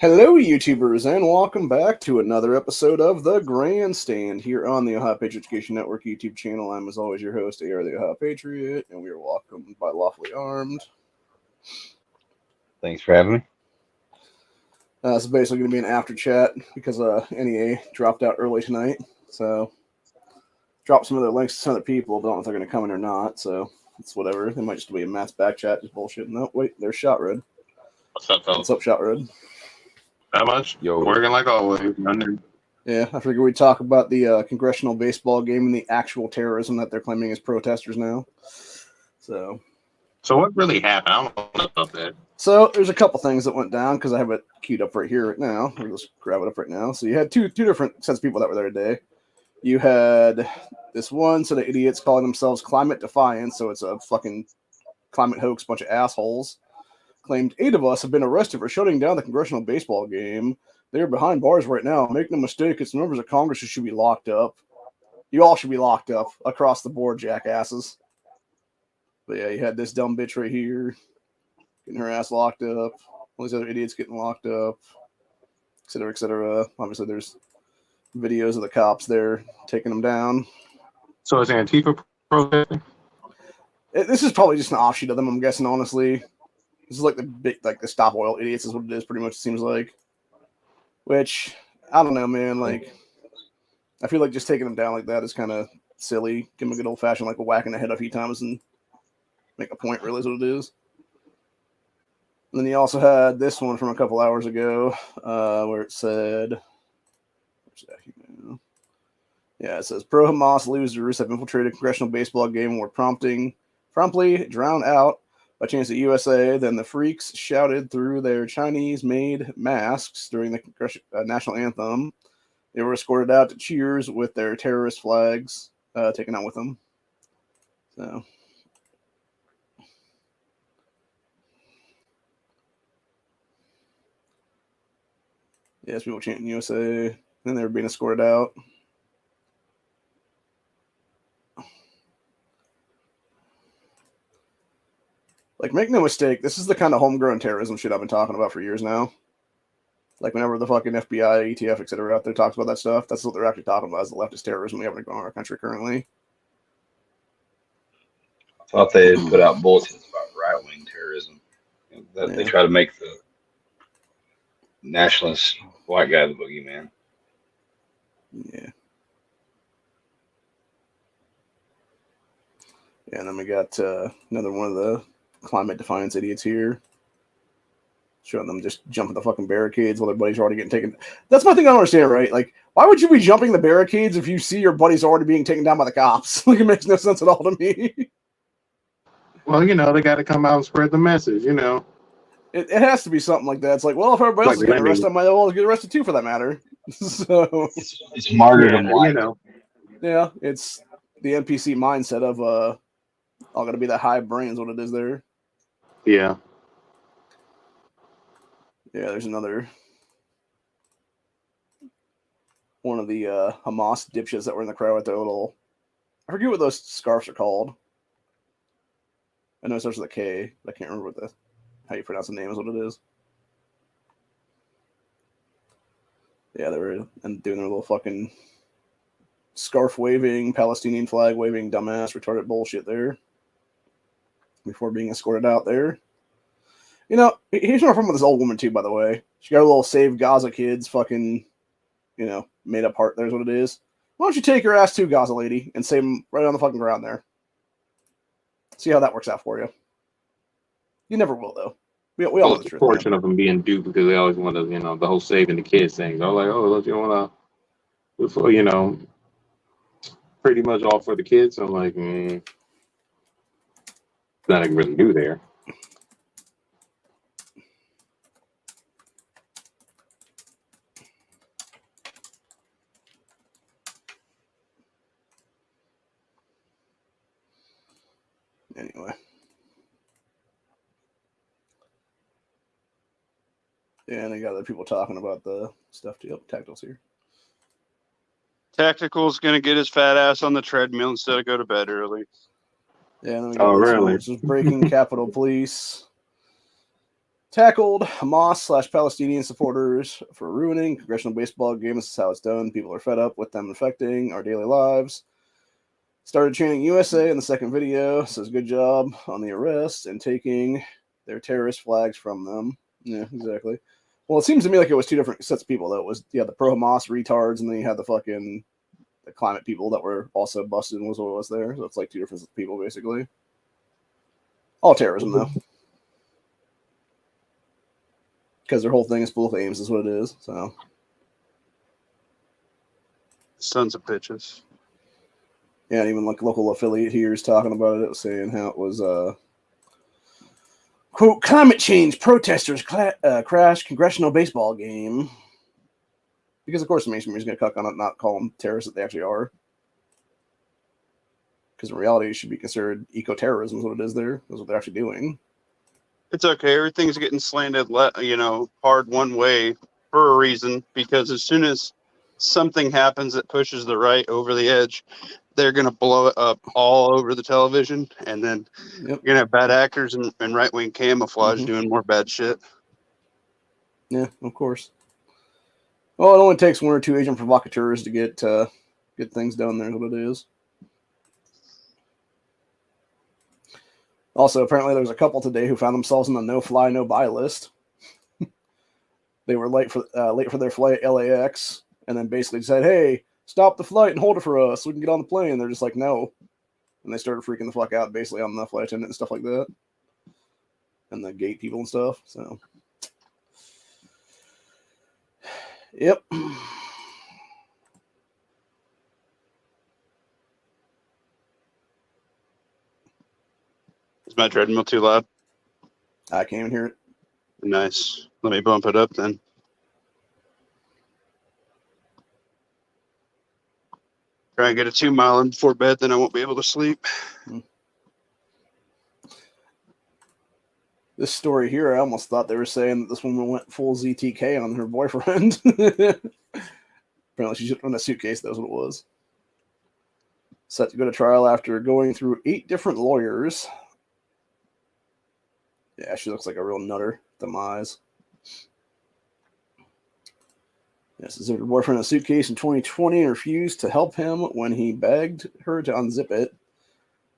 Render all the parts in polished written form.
Hello, YouTubers, and welcome back to another episode of the Grandstand here on the Ohio Patriot Education Network YouTube channel. I'm, as always, your host, AR the Ohio Patriot, and we are welcomed by Lawfully Armed. Thanks for having me. It's basically going to be an after chat because NEA dropped out early tonight. So, dropped some other links to some other people, but I don't know if they're going to come in or not. So, it's whatever. It might just be a mass back chat, just bullshit. No, wait, there's Shot Red. What's up, fellas? What's up, Shot Red? Not much. Yo. Working like always. Yeah, I figured we'd talk about the congressional baseball game and the actual terrorism that they're claiming as protesters now. So what really happened? I don't know about that. So there's a couple things that went down because I have it queued up right here right now. I'll just grab it up right now. So you had two different sets of people that were there today. You had this one set of idiots calling themselves Climate Defiance, so it's a fucking climate hoax, bunch of assholes. Claimed 8 of us have been arrested for shutting down the congressional baseball game. They're behind bars right now. Make no mistake, it's members of Congress who should be locked up. You all should be locked up across the board, jackasses. But yeah, you had this dumb bitch right here getting her ass locked up. All these other idiots getting locked up, et cetera, et cetera. Obviously, there's videos of the cops there taking them down. So is Antifa protesting? This is probably just an offshoot of them, I'm guessing, honestly. This is like the stop oil idiots is what it is, pretty much, it seems like. Which, I don't know, man. Like, I feel like just taking them down like that is kind of silly. Give them a good old-fashioned, like, a whack in the head a few times and make a point, really, is what it is. And then you also had this one from a couple hours ago where it said, yeah, it says, pro-Hamas losers have infiltrated a congressional baseball game and were promptly drowned out by Chance at USA. Then the freaks shouted through their Chinese-made masks during the national anthem. They were escorted out to cheers with their terrorist flags taken out with them. So, yes, people chanting USA. Then they were being escorted out. Like, make no mistake, this is the kind of homegrown terrorism shit I've been talking about for years now. Like, whenever the fucking FBI, ETF, etc. out there talks about that stuff, that's what they're actually talking about, is the leftist terrorism we have in our country currently. I thought they had put out bulletins about right-wing terrorism. That they try to make the nationalist white guy the boogeyman. Yeah. Yeah, and then we got another one of the climate defiance idiots here. Showing them just jumping the fucking barricades while their buddies are already getting taken. That's my thing I don't understand, right? Like, why would you be jumping the barricades if you see your buddies already being taken down by the cops? Like, it makes no sense at all to me. Well, they got to come out and spread the message, It has to be something like that. It's like, well, if everybody else is getting arrested, I might as well get arrested too, for that matter. So it's martyrdom, Yeah, it's the NPC mindset of all got to be that hive brains. What it is there. Yeah. Yeah, there's another one of the Hamas dipshits that were in the crowd with their little, I forget what those scarves are called. I know it starts with a K, but I can't remember how you pronounce the name is what it is. Yeah, they were doing their little fucking scarf waving, Palestinian flag waving, dumbass, retarded bullshit there before being escorted out there. Here's where I'm from with this old woman too, by the way. She got a little Save Gaza Kids fucking, made up heart. There's what it is. Why don't you take your ass to Gaza, lady, and save them right on the fucking ground there? See how that works out for you. You never will, though. We all know the truth. Portion of them being duped because they always want to, the whole saving the kids thing. They're like, oh, you want to, pretty much all for the kids. I'm like, nothing I can really do there. Anyway. Yeah, and they got other people talking about the stuff too. Tactical's here. Tactical's going to get his fat ass on the treadmill instead of go to bed early. Yeah, and then we got this one, which is breaking Capitol Police. tackled Hamas/Palestinian supporters for ruining congressional baseball games. This is how it's done. People are fed up with them affecting our daily lives. Started chanting USA in the second video. Says good job on the arrest and taking their terrorist flags from them. Yeah, exactly. Well, it seems to me like it was two different sets of people. Though it was the pro-Hamas retards, and then you had the climate people that were also busted and was what was there. So it's like two different sets of people basically. All terrorism though. Because their whole thing is political aims is what it is. So Sons of bitches. yeah, and even like local affiliate here is talking about it, saying how it was quote climate change protesters crash congressional baseball game. Because of course the mainstream is going to cuck on it, not call them terrorists that they actually are. Because in reality, it should be considered eco-terrorism is what it is there. That's what they're actually doing. It's okay. Everything's getting slanted, hard one way for a reason. Because as soon as something happens that pushes the right over the edge, they're going to blow it up all over the television. And then you're going to have bad actors and right-wing camouflage doing more bad shit. Yeah, of course. Well, it only takes one or two agent provocateurs to get things done there, is what it is. Also, apparently there's a couple today who found themselves on the no-fly, no-buy list. They were late for their flight at LAX, and then basically said, hey, stop the flight and hold it for us so we can get on the plane. They're just like, no. And they started freaking the fuck out basically on the flight attendant and stuff like that. And the gate people and stuff. So, yep. Is my treadmill too loud? I can't even hear it. Nice. Let me bump it up then. Try and get a 2 mile in before bed, then I won't be able to sleep. This story here, I almost thought they were saying that this woman went full ZTK on her boyfriend. Apparently she just on a suitcase, that was what it was. Set to go to trial after going through 8 different lawyers. Yeah, she looks like a real nutter. Them eyes. Yes, zipped her boyfriend a suitcase in 2020 and refused to help him when he begged her to unzip it.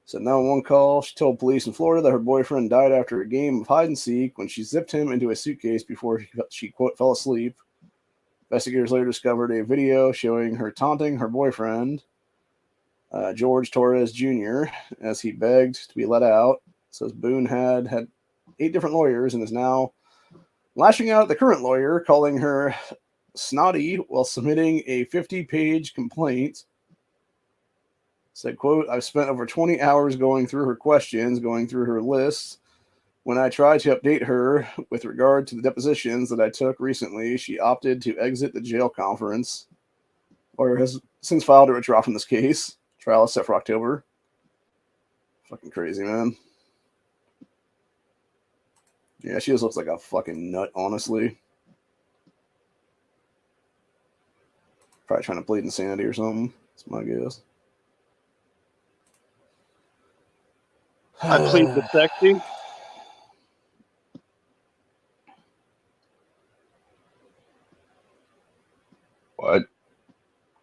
Said now in one call, she told police in Florida that her boyfriend died after a game of hide and seek when she zipped him into a suitcase before she quote fell asleep. Investigators later discovered a video showing her taunting her boyfriend, George Torres Jr., as he begged to be let out. It says Boone had 8 different lawyers and is now lashing out at the current lawyer, calling her snotty while submitting a 50-page complaint. Said, quote, I've spent over 20 hours going through her questions, going through her lists. When I tried to update her with regard to the depositions that I took recently, she opted to exit the jail conference. Lawyer has since filed a withdraw from this case. Trial is set for October. Fucking crazy, man. Yeah, she just looks like a fucking nut, honestly. Probably trying to plead insanity or something. That's my guess. I plead the sexy. What?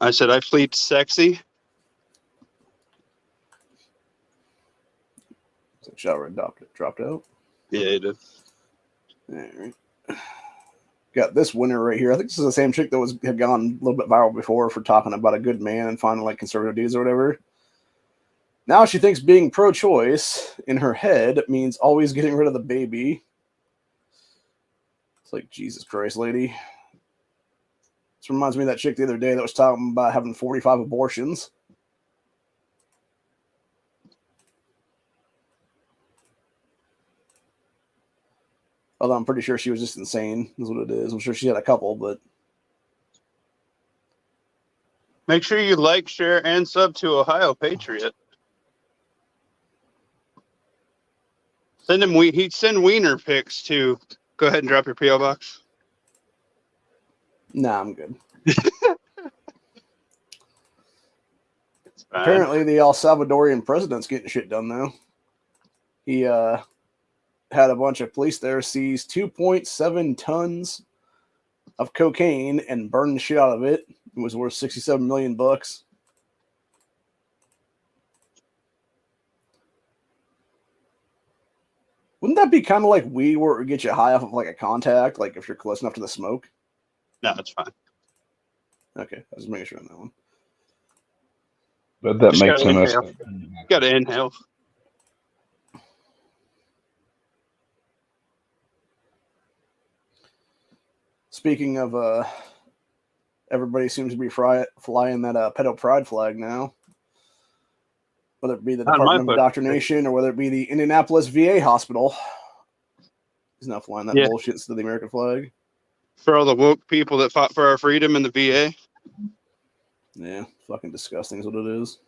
I said I plead sexy. So shower dropped out. Yeah, it did. All right. Got this winner right here. I think this is the same chick that had gone a little bit viral before for talking about a good man and finding like conservative dudes or whatever. Now she thinks being pro-choice in her head means always getting rid of the baby. It's like, Jesus Christ, lady. This reminds me of that chick the other day that was talking about having 45 abortions. Although I'm pretty sure she was just insane, is what it is. I'm sure she had a couple, but... Make sure you like, share, and sub to Ohio Patriot. Send him. He'd send wiener pics to. Go ahead and drop your PO box. Nah, I'm good. Apparently, the El Salvadorian president's getting shit done now. He had a bunch of police there seize 2.7 tons of cocaine and burn the shit out of it. It was worth $67 million. Wouldn't that be kind of like weed where it would get you high off of like a contact, like if you're close enough to the smoke? No, it's fine. Okay, I was making sure on that one. But that Just makes gotta sense. inhale. Got to inhale. Speaking of, everybody seems to be flying that pedo pride flag now. Whether it be the Not Department of my foot. Indoctrination or whether it be the Indianapolis VA hospital. He's not flying that Yeah. bullshit instead of the American flag. For all the woke people that fought for our freedom in the VA. Yeah, fucking disgusting is what it is.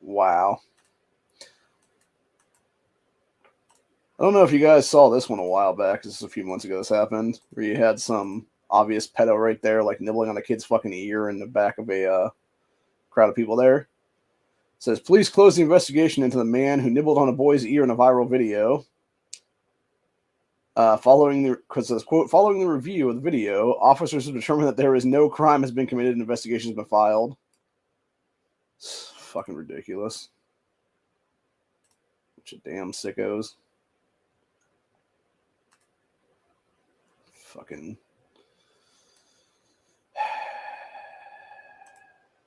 Wow. I don't know if you guys saw this one a while back. This is a few months ago this happened, where you had some obvious pedo right there, like nibbling on a kid's fucking ear in the back of a crowd of people there. It says, police close the investigation into the man who nibbled on a boy's ear in a viral video. Following the review of the video, officers have determined that there is no crime has been committed and investigation has been filed. It's fucking ridiculous. Bunch of damn sickos. Fucking.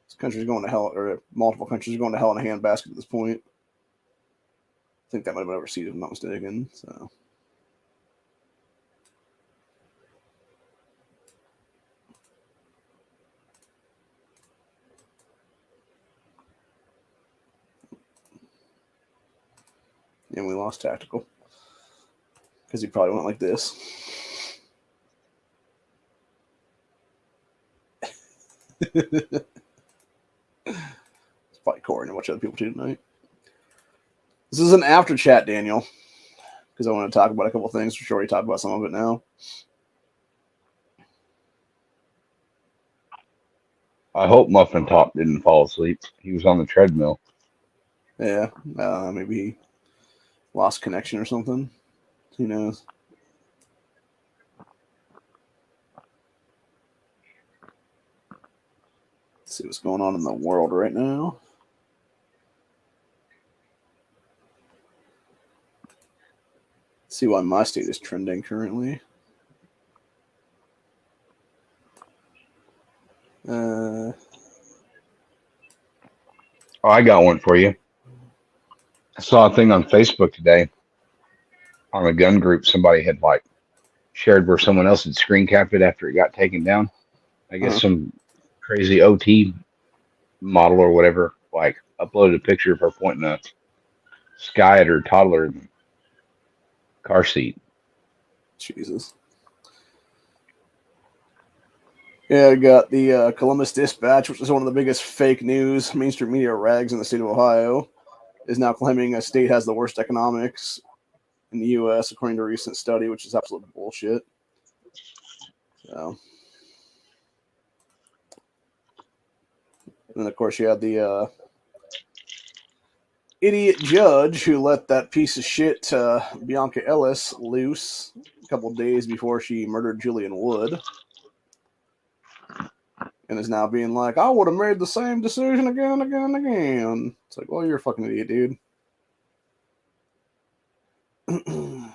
This country's going to hell, or multiple countries are going to hell in a handbasket at this point. I think that might have been overseas, if I'm not mistaken. So. And we lost Tactical. Because he probably went like this. It's probably Corey and a bunch of other people too tonight. This is an after chat, Daniel. Because I want to talk about a couple things. For sure, we talked about some of it now. I hope Muffin Top didn't fall asleep. He was on the treadmill. Yeah. Maybe he lost connection or something. Who knows? Let's see what's going on in the world right now. Let's see why my state is trending currently. Oh, I got one for you. I saw a thing on Facebook today on a gun group. Somebody had like shared where someone else had screen capped it after it got taken down. I guess some crazy OT model or whatever like uploaded a picture of her pointing a sky at her toddler in the car seat. Jesus. Yeah, I got the Columbus Dispatch, which is one of the biggest fake news mainstream media rags in the state of Ohio, is now claiming a state has the worst economics in the U.S., according to a recent study, which is absolute bullshit. So, and then, of course, you had the idiot judge who let that piece of shit Bianca Ellis loose a couple of days before she murdered Julian Wood. And is now being like, I would have made the same decision again and again and again. It's like, well, you're a fucking idiot, dude. And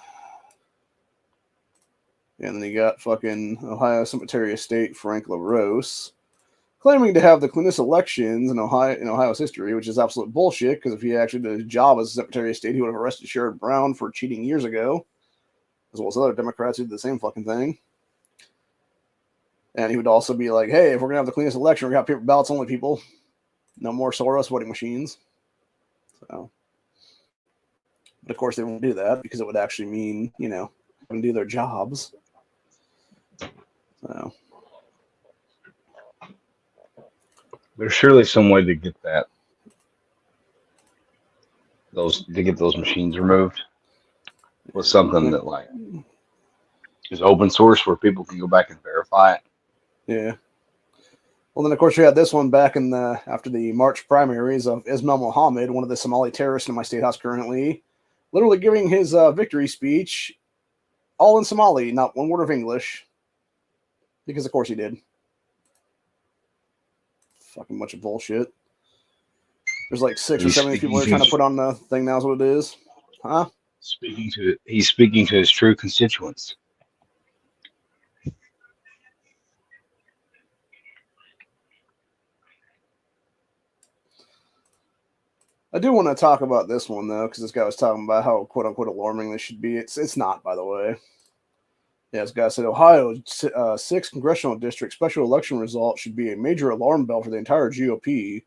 then you got fucking Ohio Secretary of State Frank LaRose claiming to have the cleanest elections in Ohio's history, which is absolute bullshit, because if he actually did his job as Secretary of State, he would have arrested Sherrod Brown for cheating years ago, as well as other Democrats who did the same fucking thing. And he would also be like, hey, if we're going to have the cleanest election, we're going to have paper ballots only, people. No more Soros voting machines. So, but of course, they won't do that because it would actually mean, having to do their jobs. So, There's surely some way to get those machines removed. with something that like is open source where people can go back and verify it. Yeah. Well, then of course you had this one back in the after the March primaries of Ismail Mohammed, one of the Somali terrorists in my state house currently, literally giving his victory speech all in Somali, not one word of English, because of course he did. Fucking bunch of bullshit. There's like 6 or 7 people they're trying to put on the thing now is what it is. Huh? He's speaking to his true constituents. I do want to talk about this one though, because this guy was talking about how quote unquote alarming this should be. It's not, by the way. Yeah, this guy said Ohio 6th congressional district special election result should be a major alarm bell for the entire GOP.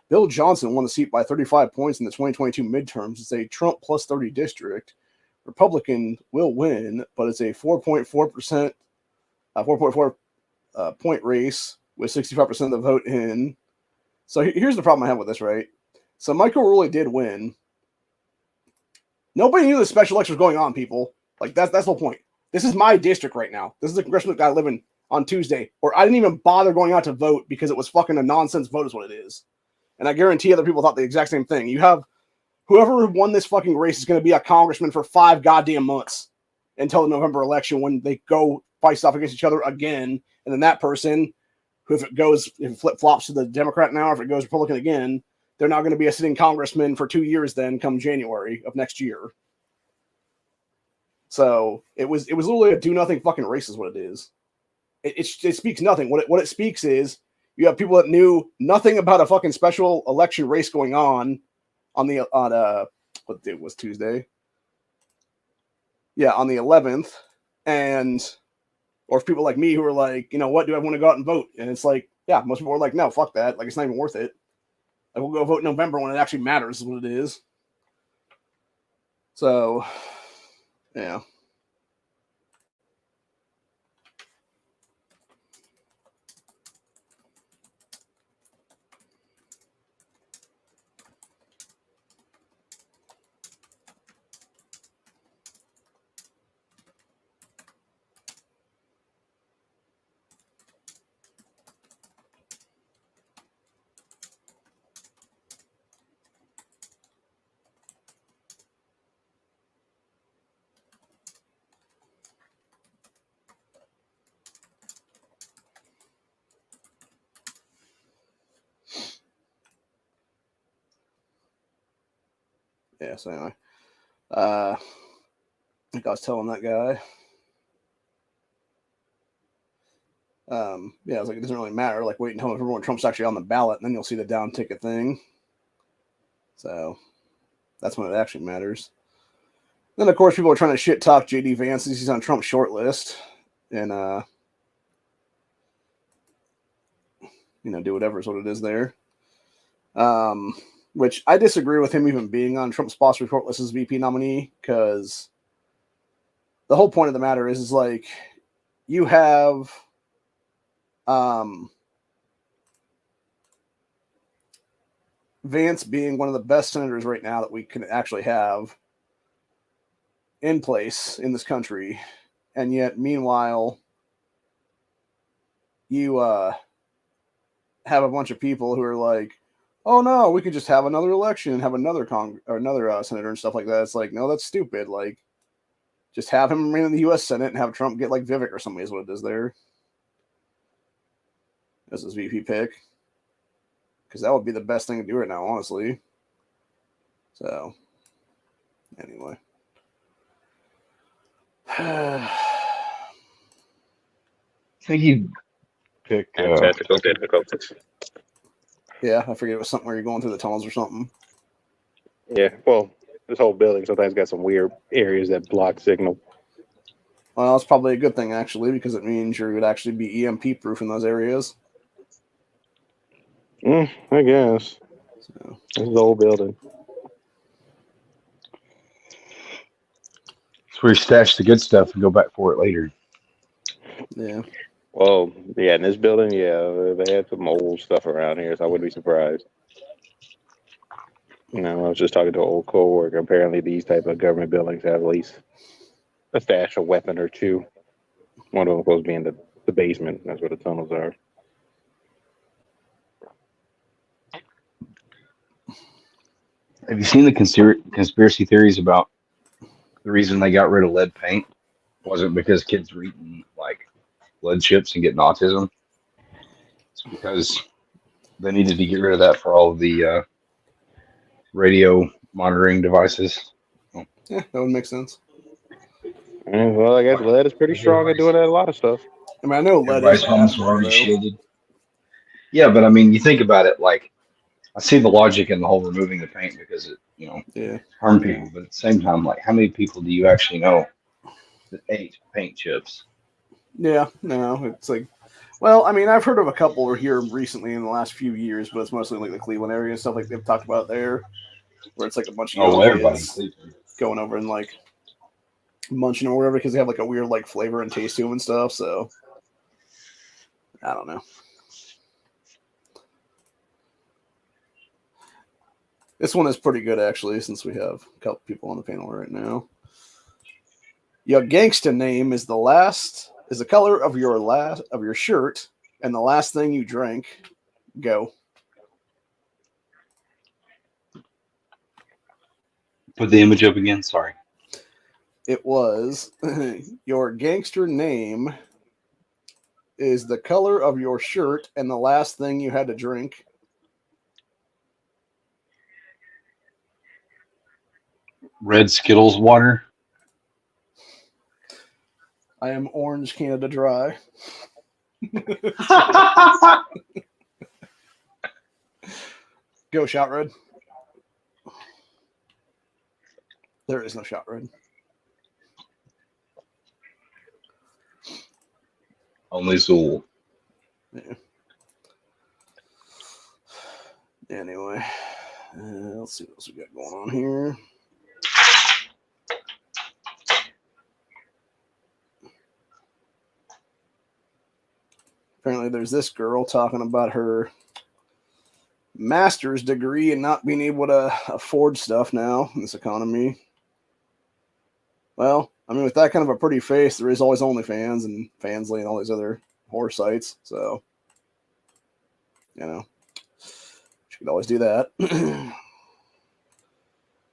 Bill Johnson won the seat by 35 points in the 2022 midterms. It's a Trump plus 30 district. Republican will win, but it's a 4.4%, 4.4 point race with 65% of the vote in. So here's the problem I have with this, right? So Michael really did win. Nobody knew the special election was going on, people. Like that's the whole point. This is my district right now. This is the congressional guy living on Tuesday, or I didn't even bother going out to vote because it was fucking a nonsense vote is what it is. And I guarantee other people thought the exact same thing. You have whoever won this fucking race is going to be a congressman for 5 goddamn months until the November election when they go face off against each other again. And then that person, who if it flip-flops to the Democrat now, or if it goes Republican again, they're not going to be a sitting congressman for 2 years then come January of next year. So it was literally a do nothing fucking race is what it is. It speaks nothing. What it speaks is you have people that knew nothing about a fucking special election race going on what day was Tuesday? Yeah, on the 11th, or people like me who are like, you know what, do I want to go out and vote? And it's like, yeah, most people are like, no, fuck that. Like it's not even worth it. Like we'll go vote in November when it actually matters is what it is. So, yeah. Yeah, so anyway. I think I was telling that guy. Yeah, I was like, it doesn't really matter. Like, wait until everyone Trump's actually on the ballot, and then you'll see the down ticket thing. So that's when it actually matters. Then, of course, people are trying to shit talk JD Vance as he's on Trump's short list, and do whatever is what it is there. Which I disagree with him even being on Trump's sponsor short list as VP nominee, because the whole point of the matter is like you have Vance being one of the best senators right now that we can actually have in place in this country, and yet meanwhile you have a bunch of people who are like, oh no, we could just have another election and have another senator and stuff like that. It's like, no, that's stupid. Like, just have him remain in the U.S. Senate and have Trump get like Vivek or somebody is what it is there as his VP pick, because that would be the best thing to do right now, honestly. So, anyway. I think he'd pick. Technical difficulties. Yeah, I forget it was something where you're going through the tunnels or something. Yeah, well, this whole building sometimes got some weird areas that block signal. Well, it's probably a good thing, actually, because it means you would actually be EMP proof in those areas. I guess. So. This is the old building. It's where you stash the good stuff and go back for it later. Yeah. Well, yeah, in this building, yeah, they had some old stuff around here, so I wouldn't be surprised. I was just talking to an old coworker. Apparently, these type of government buildings have at least a stash, a weapon or two. One of them supposed to be in the basement. That's where the tunnels are. Have you seen the conspiracy theories about the reason they got rid of lead paint? Wasn't because kids were eating like lead chips and getting autism. It's because they needed to get rid of that for all of the radio monitoring devices. Yeah, that would make sense. Well, I guess lead is pretty strong at doing that a lot of stuff. I mean, I know lead is Everybody's bad homes were for it, already though. shielded. Yeah, but I mean, you think about it. Like, I see the logic in the whole removing the paint because it, Yeah. harm people. But at the same time, like, how many people do you actually know that ate paint chips? Yeah, no, it's like, well, I mean, I've heard of a couple here recently in the last few years, but it's mostly like the Cleveland area and stuff like they've talked about there, where it's like a bunch of Oh, young well, everybody in kids Cleveland. going over and like munching or whatever because they have like a weird like flavor and taste to them and stuff. So I don't know. This one is pretty good actually, since we have a couple people on the panel right now. Your gangsta name is the color of your shirt and the last thing you drank. Go. Put the image up again. Sorry. It was your gangster name is the color of your shirt and the last thing you had to drink. Red Skittles water. I am Orange Canada Dry. Go, Shot Red. There is no Shot Red. Only Zool. Yeah. Anyway, let's see what else we got going on here. Apparently, there's this girl talking about her master's degree and not being able to afford stuff now in this economy. Well, I mean, with that kind of a pretty face, there is always OnlyFans and Fansly and all these other horror sites. So, she could always do that.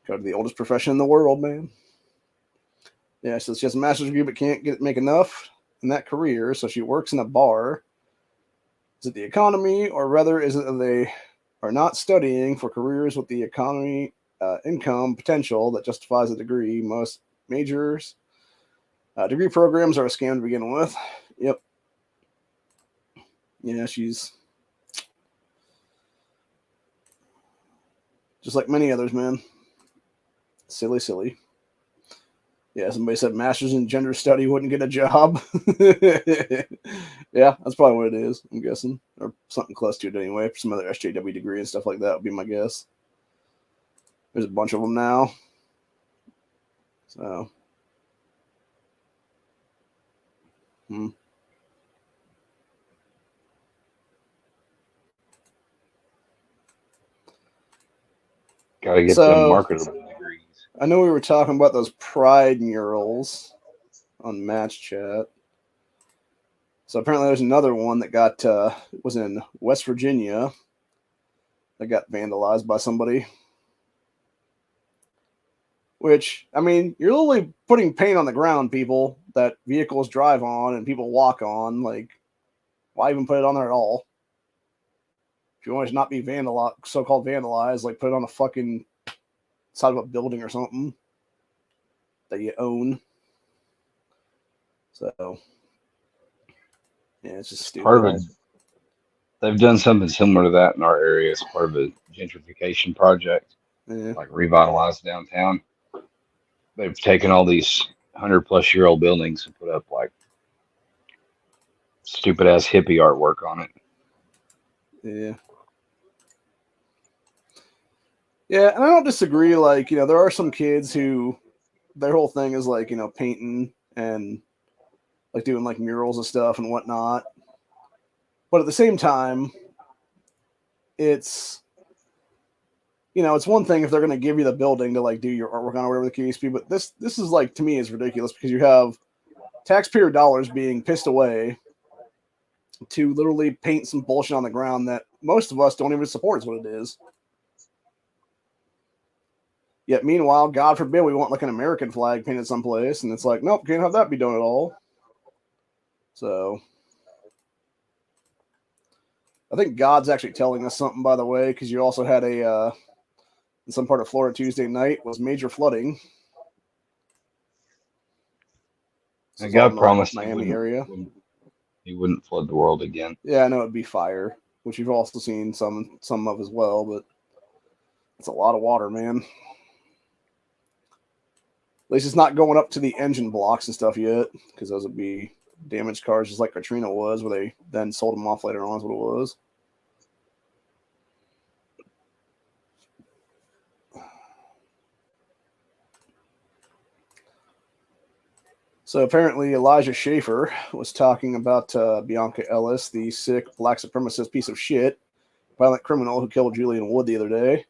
Go to the oldest profession in the world, man. Yeah, so she has a master's degree but can't make enough in that career, so she works in a bar. Is it the economy, or rather, is it that they are not studying for careers with the economy income potential that justifies a degree? Most majors degree programs are a scam to begin with. Yep. Yeah, she's just like many others, man. Silly. Yeah, somebody said masters in gender study wouldn't get a job. Yeah, that's probably what it is, I'm guessing. Or something close to it anyway. Some other SJW degree and stuff like that would be my guess. There's a bunch of them now. So. Gotta get them marketable degrees. I know we were talking about those pride murals on Match Chat. So apparently there's another one that was in West Virginia that got vandalized by somebody. Which, I mean, you're literally putting paint on the ground, people, that vehicles drive on and people walk on. Like, why even put it on there at all? If you want to not be so-called vandalized, like put it on a fucking side of a building or something that you own. So, yeah, it's just stupid. They've done something similar to that in our area as part of a gentrification project, like revitalize downtown. They've taken all these 100-plus-year-old buildings and put up like stupid ass hippie artwork on it. Yeah. Yeah, and I don't disagree. Like, there are some kids who their whole thing is like, painting and like doing like murals and stuff and whatnot. But at the same time, it's you know, it's one thing if they're going to give you the building to like do your artwork on or whatever the case be, but this is like, to me, is ridiculous because you have taxpayer dollars being pissed away to literally paint some bullshit on the ground that most of us don't even support is what it is. Yet meanwhile, God forbid we want like an American flag painted someplace, and it's like, nope, can't have that be done at all. So I think God's actually telling us something, by the way, because you also had a in some part of Florida Tuesday night was major flooding. And God in the promised Miami area. He wouldn't flood the world again. Yeah, I know it'd be fire, which you've also seen some of as well, but it's a lot of water, man. At least it's not going up to the engine blocks and stuff yet, because those would be damaged cars, just like Katrina was, where they then sold them off later on, is what it was. So apparently Elijah Schaefer was talking about Bianca Ellis, the sick black supremacist piece of shit, violent criminal who killed Julian Wood the other day,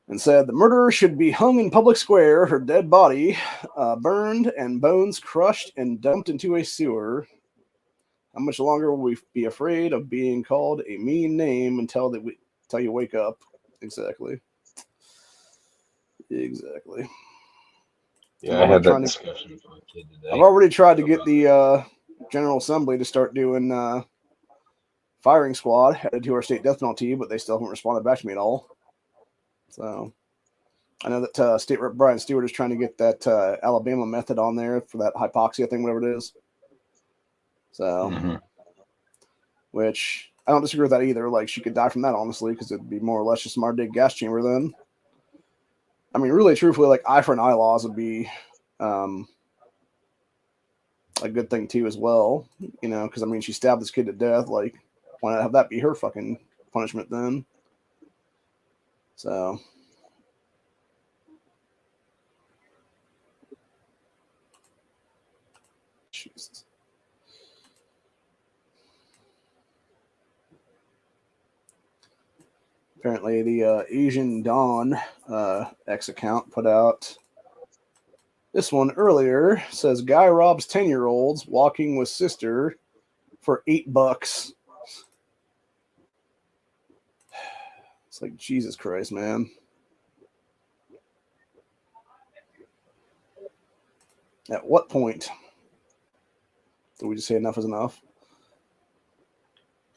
and said the murderer should be hung in public square, her dead body burned and bones crushed and dumped into a sewer. How much longer will we be afraid of being called a mean name until you wake up? Exactly. Yeah, I had that discussion with my kid today. I've already tried to get the General Assembly to start doing firing squad headed to our state death penalty, but they still haven't responded back to me at all. So I know that State Rep Brian Stewart is trying to get that Alabama method on there for that hypoxia thing, whatever it is. So, which I don't disagree with that either. Like, she could die from that, honestly, because it'd be more or less just a dig gas chamber then. I mean, really, truthfully, like eye for an eye laws would be a good thing too, as well. You know, because I mean, she stabbed this kid to death. Like, why not have that be her fucking punishment then? So, Jesus. Apparently, the Asian Dawn X account put out this one earlier. Says guy robs 10-year-olds walking with sister for $8. It's like, Jesus Christ, man. At what point do we just say enough is enough?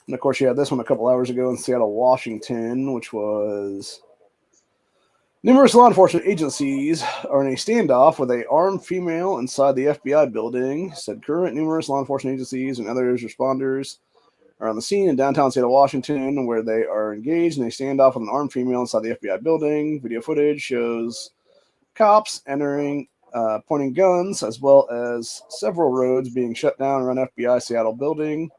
And of course, you had this one a couple hours ago in Seattle, Washington, which was numerous law enforcement agencies are in a standoff with an armed female inside the FBI building. Said current numerous law enforcement agencies and other responders are on the scene in downtown Seattle, Washington, where they are engaged in a standoff with an armed female inside the FBI building. Video footage shows cops entering, pointing guns, as well as several roads being shut down around FBI Seattle building.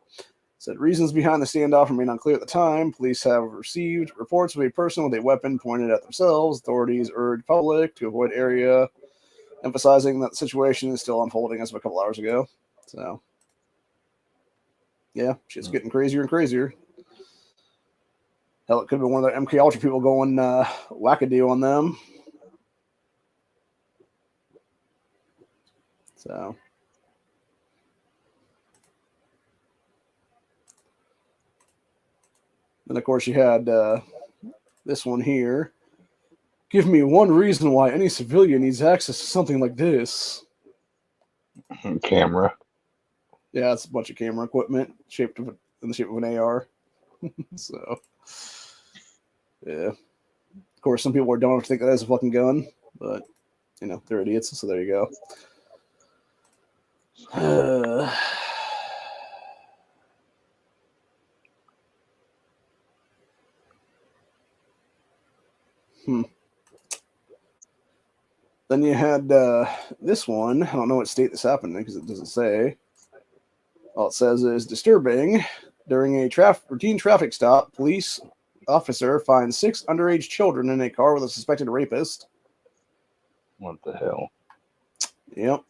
Said reasons behind the standoff remain unclear at the time. Police have received reports of a person with a weapon pointed at themselves. Authorities urge public to avoid area, emphasizing that the situation is still unfolding as of a couple hours ago. So, yeah, shit's getting crazier and crazier. Hell, it could have been one of the MK Ultra people going wackadoo on them. So, then of course you had this one here. Give me one reason why any civilian needs access to something like this. Camera. Yeah, it's a bunch of camera equipment in the shape of an AR. So, yeah. Of course, some people are dumb enough to think that is a fucking gun, but, you know, they're idiots, so there you go. Then you had this one. I don't know what state this happened in because it doesn't say. All it says is disturbing. During a routine traffic stop, police officer finds 6 underage children in a car with a suspected rapist. What the hell? Yep.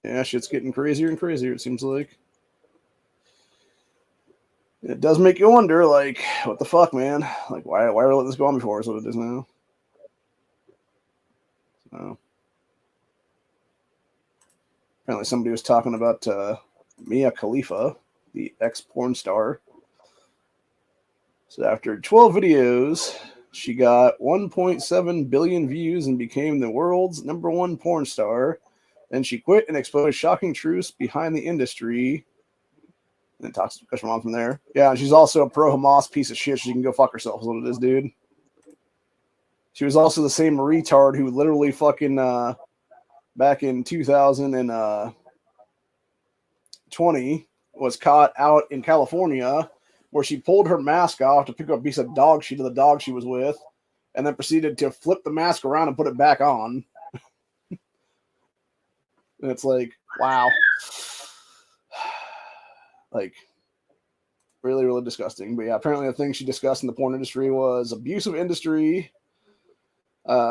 Yeah, shit's getting crazier and crazier, it seems like. It does make you wonder, like, what the fuck, man? Like, why are we letting this go on before? Is what it is now. So, apparently, somebody was talking about Mia Khalifa, the ex-porn star. So after 12 videos, she got 1.7 billion views and became the world's #1 porn star. Then she quit and exposed shocking truths behind the industry. And then talks to mom from there. Yeah, and she's also a pro-Hamas piece of shit. She can go fuck herself is what it is, dude. She was also the same retard who literally fucking back in 2020 was caught out in California where she pulled her mask off to pick up a piece of dog shit to the dog she was with and then proceeded to flip the mask around and put it back on. And it's like, wow. Like, really, really disgusting. But yeah, apparently the thing she discussed in the porn industry was abusive industry,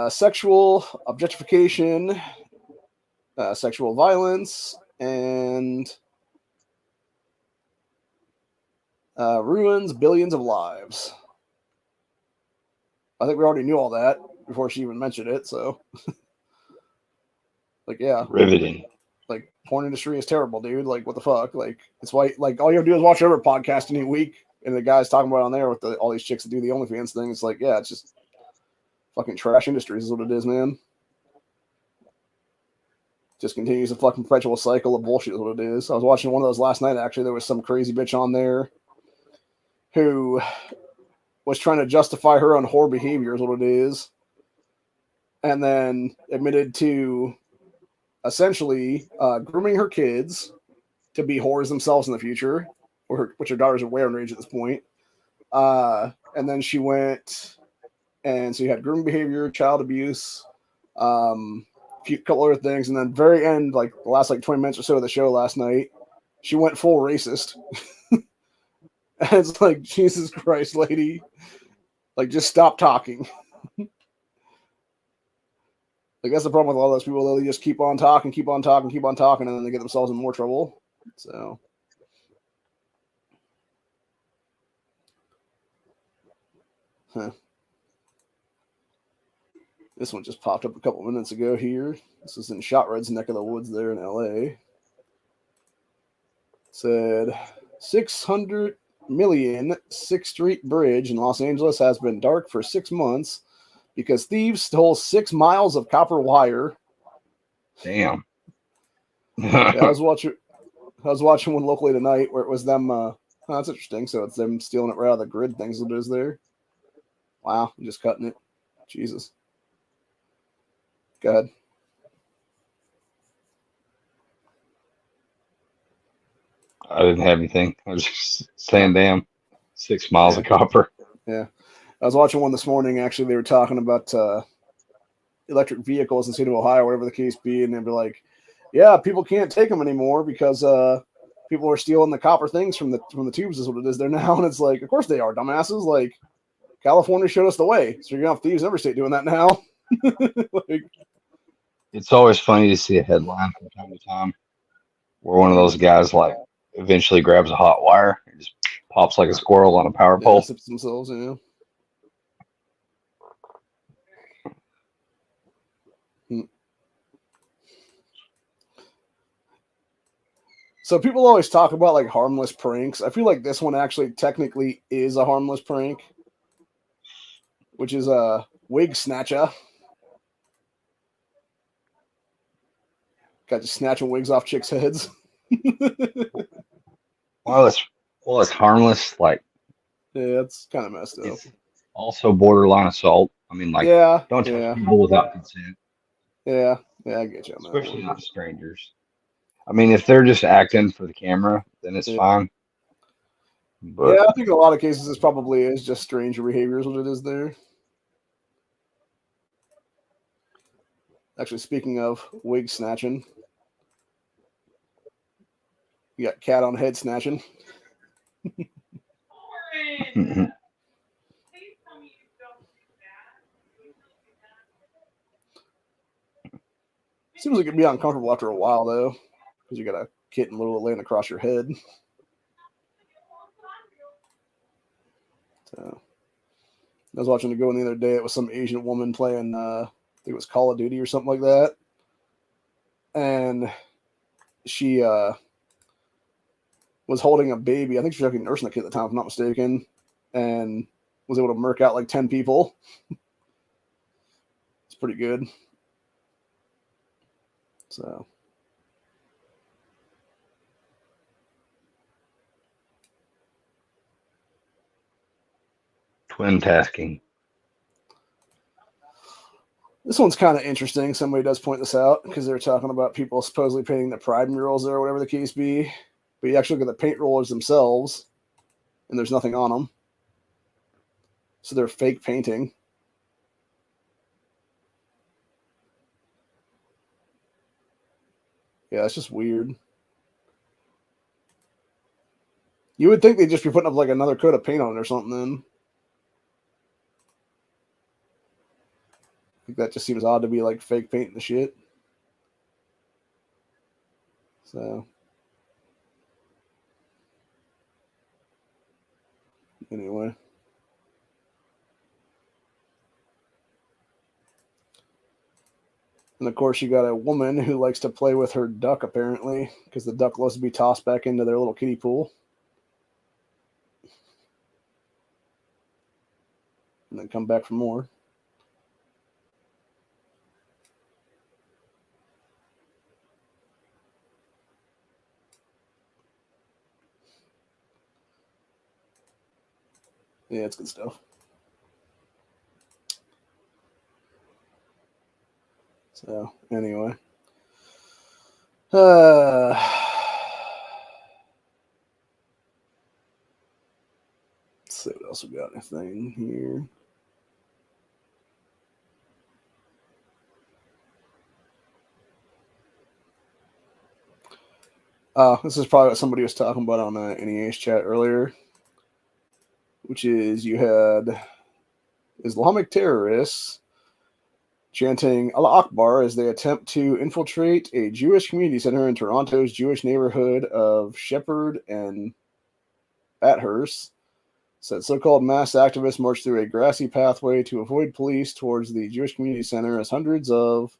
sexual objectification, sexual violence, and ruins billions of lives. I think we already knew all that before she even mentioned it. So, like, yeah, Riveting. like, porn industry is terrible, dude. Like, what the fuck? Like, it's why, like, all you have to do is watch every podcast any week, and the guys talking about it on there with all these chicks that do the OnlyFans thing. It's like, yeah, it's just fucking trash industries is what it is, man. Just continues a fucking perpetual cycle of bullshit is what it is. I was watching one of those last night, actually. There was some crazy bitch on there who was trying to justify her own whore behavior is what it is. And then admitted to essentially grooming her kids to be whores themselves in the future, which her daughters are way underage at this point. And then she went, and so you had grooming behavior, child abuse, couple other things, and then very end, like the last like 20 minutes or so of the show last night, she went full racist. And it's like, Jesus Christ, lady, like, just stop talking. Like, that's the problem with all those people. They just keep on talking, and then they get themselves in more trouble. So, This one just popped up a couple minutes ago here. This is in Shot Red's neck of the woods there in LA. It said 600 million 6th Street Bridge in Los Angeles has been dark for 6 months because thieves stole 6 miles of copper wire. Damn. Yeah, I was watching one locally tonight where it was them. That's interesting. So it's them stealing it right out of the grid things that is there. Wow, I'm just cutting it. Jesus. Go ahead. I didn't have anything. I was just saying, damn, 6 miles of copper. Yeah. I was watching one this morning. Actually, they were talking about electric vehicles in the state of Ohio, whatever the case be. And they'd be like, yeah, people can't take them anymore because people are stealing the copper things from the tubes is what it is there now. And it's like, of course they are, dumbasses. Like, California showed us the way. So you're going to have thieves in every state doing that now. Like, It's always funny to see a headline from time to time where one of those guys like eventually grabs a hot wire and just pops like a squirrel on a power pole. Sips themselves, yeah. So people always talk about like harmless pranks. I feel like this one actually technically is a harmless prank, which is a wig snatcher. Got just snatching wigs off chicks' heads. Well, it's harmless. Like, Yeah, it's kind of messed up. it's also borderline assault. I mean, like, don't touch people without consent. Yeah, I get you on that. Especially not strangers. I mean, if they're just acting for the camera, then it's fine. But yeah, I think in a lot of cases this probably is just stranger behavior is what it is there. Actually, speaking of wig snatching, you got cat on head snatching. Seems like it'd be uncomfortable after a while, though, because you got a kitten literally laying across your head. So I was watching it go the other day. It was some Asian woman playing, I think it was Call of Duty or something like that. And she was holding a baby. I think she was actually nursing a kid at the time, if I'm not mistaken. And was able to murk out like 10 people. It's pretty good. So. Twin tasking. This one's kind of interesting. Somebody does point this out because they're talking about people supposedly painting the pride murals there or whatever the case be. But you actually look at the paint rollers themselves, and there's nothing on them. So they're fake painting. Yeah, it's just weird. You would think they'd just be putting up like another coat of paint on it or something then. I think that just seems odd to be like fake painting the shit. So. Anyway. And of course, you got a woman who likes to play with her duck, apparently, because the duck loves to be tossed back into their little kiddie pool. And then come back for more. Yeah, it's good stuff. So, anyway. Let's see what else we got. Anything here? This is probably what somebody was talking about on NEA's chat earlier, which is you had Islamic terrorists chanting Allah Akbar as they attempt to infiltrate a Jewish community center in Toronto's Jewish neighborhood of Shepherd and Bathurst. Said so-called mass activists marched through a grassy pathway to avoid police towards the Jewish community center as hundreds of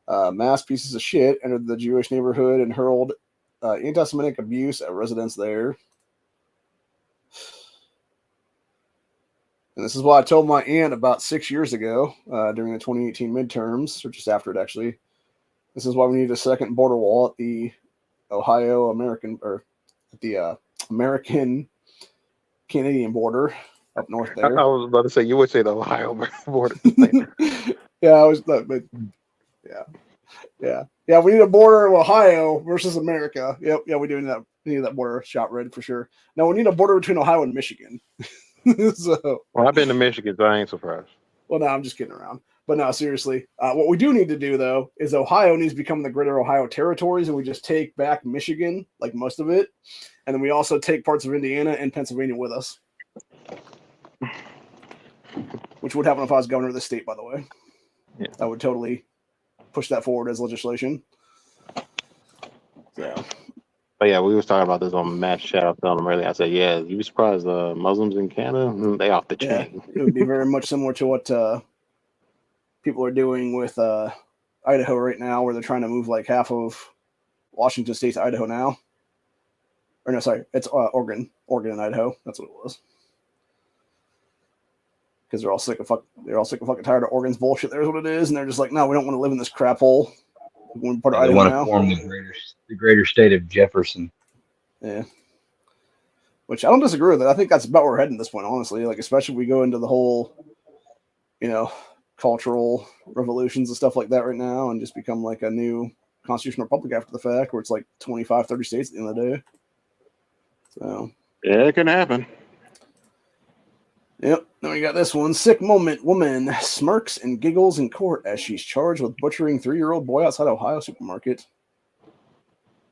mass pieces of shit entered the Jewish neighborhood and hurled anti-Semitic abuse at residents there. And this is what I told my aunt about 6 years ago during the 2018 midterms, or just after it, actually. This is why we need a second border wall at the Ohio-American, or at the American-Canadian border up north there. I was about to say, you would say the Ohio border. Yeah, I was, but yeah. We need a border of Ohio versus America. Yep, yeah, we do need that. We need that border shot ready for sure. Now we need a border between Ohio and Michigan. So, well, I've been to Michigan, so I ain't surprised. Well, no, I'm just kidding around. But no, seriously, what we do need to do though is Ohio needs to become the Greater Ohio Territories, and we just take back Michigan, like most of it, and then we also take parts of Indiana and Pennsylvania with us, which would happen if I was governor of the state. By the way, yeah. I would totally push that forward as legislation. So. But yeah, we was talking about this on Matt's chat. I was telling him earlier. I said, "Yeah, you be surprised Muslims in Canada? They off the chain." It would be very much similar to what people are doing with Idaho right now, where they're trying to move like half of Washington State to Idaho now. Or no, sorry, it's Oregon and Idaho. That's what it was. Because they're all sick of fucking tired of Oregon's bullshit. There's what it is, and they're just like, no, we don't want to live in this crap hole. We want to form the greater state of Jefferson. Yeah. Which I don't disagree with it. I think that's about where we're heading at this point, honestly. Like, especially if we go into the whole, cultural revolutions and stuff like that right now and just become like a new constitutional republic after the fact, where it's like 25, 30 states at the end of the day. So. Yeah, it can happen. Yep. Then we got this one. Sick moment. Woman smirks and giggles in court as she's charged with butchering 3-year-old boy outside Ohio supermarket.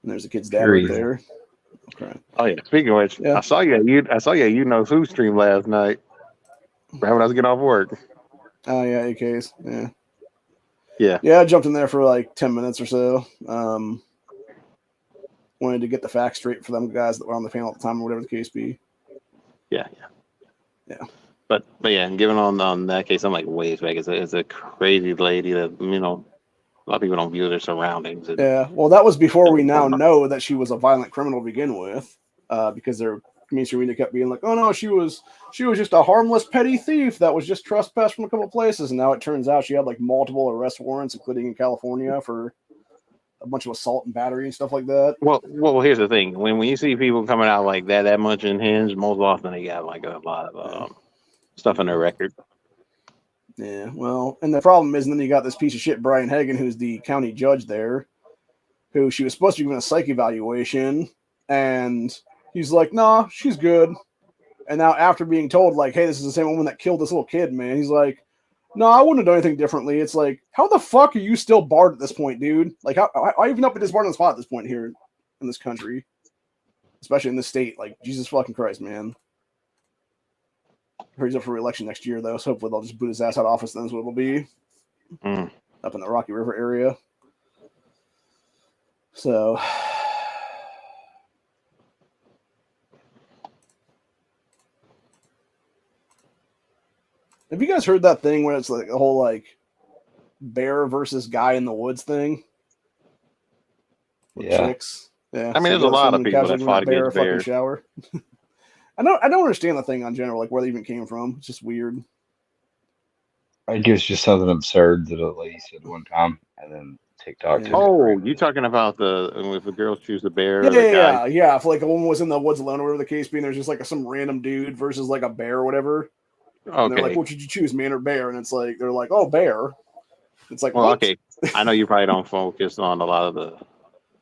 And there's the kid's dad right there. Okay. Oh yeah. Speaking of which, I saw you at You Know Who stream last night. Right when I was getting off work. Oh yeah, AKs. Yeah. Yeah. Yeah, I jumped in there for like 10 minutes or so. Wanted to get the facts straight for them guys that were on the panel at the time, or whatever the case be. Yeah. But yeah, given on that case, I'm like ways back. It's a crazy lady that a lot of people don't view their surroundings. Yeah, well, that was before we now know that she was a violent criminal to begin with, because their mainstream media kept being like, "Oh no, she was just a harmless petty thief that was just trespassed from a couple of places," and now it turns out she had like multiple arrest warrants, including in California for a bunch of assault and battery and stuff like that. Well, here's the thing: when you see people coming out like that much unhinged, most often they got like a lot of stuff on their record. Yeah, well, and the problem is, then you got this piece of shit Brian Hagan, who's the county judge there, who she was supposed to be giving a psych evaluation, and he's like, "Nah, she's good." And now, after being told, like, "Hey, this is the same woman that killed this little kid," man, he's like, "No, I wouldn't have done anything differently." It's like, how the fuck are you still barred at this point, dude? Like, how even up at this bar on the spot at this point here in this country, especially in this state? Like, Jesus fucking Christ, man. He's up for re-election next year, though, so hopefully they'll just boot his ass out of office. Then is what it'll be up in the Rocky River area. So, have you guys heard that thing where it's like a whole like bear versus guy in the woods thing? With chicks. Yeah. I mean, there's a lot of people that fought against bears. Fucking shower. I don't understand the thing on general, like where they even came from. It's just weird. I guess just something absurd that a lady said one time, and then TikTok. Oh, you talking about if a girl choose the bear? Yeah. If like a woman was in the woods alone, or whatever the case being, there's just like some random dude versus like a bear or whatever. Okay. And they're like, "What should you choose, man or bear?" And it's like they're like, "Oh, bear." It's like, well, what? Okay. I know you probably don't focus on a lot of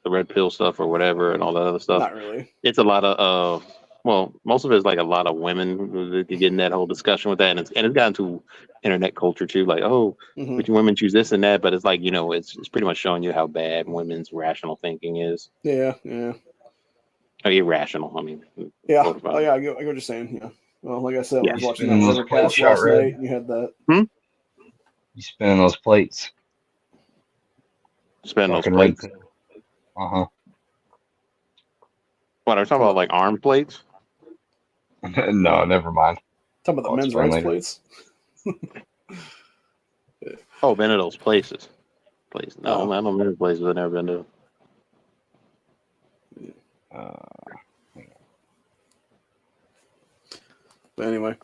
the red pill stuff or whatever and all that other stuff. Not really. It's a lot of most of it is like a lot of women getting that whole discussion with that, and it's gotten to internet culture too. Like, which women choose this and that, but it's like it's pretty much showing you how bad women's rational thinking is. Yeah. Oh, irrational. I mean. Yeah. Oh yeah. I get what you're saying. Yeah. Well, like I said, I was watching that Rivercast last night, and you had that. You spinning those plates. Spinning those plates. What are we talking about? Like arm plates? No, never mind. Talking about the men's rights plates. Been to those places. No, I don't know places I've never been to. But anyway,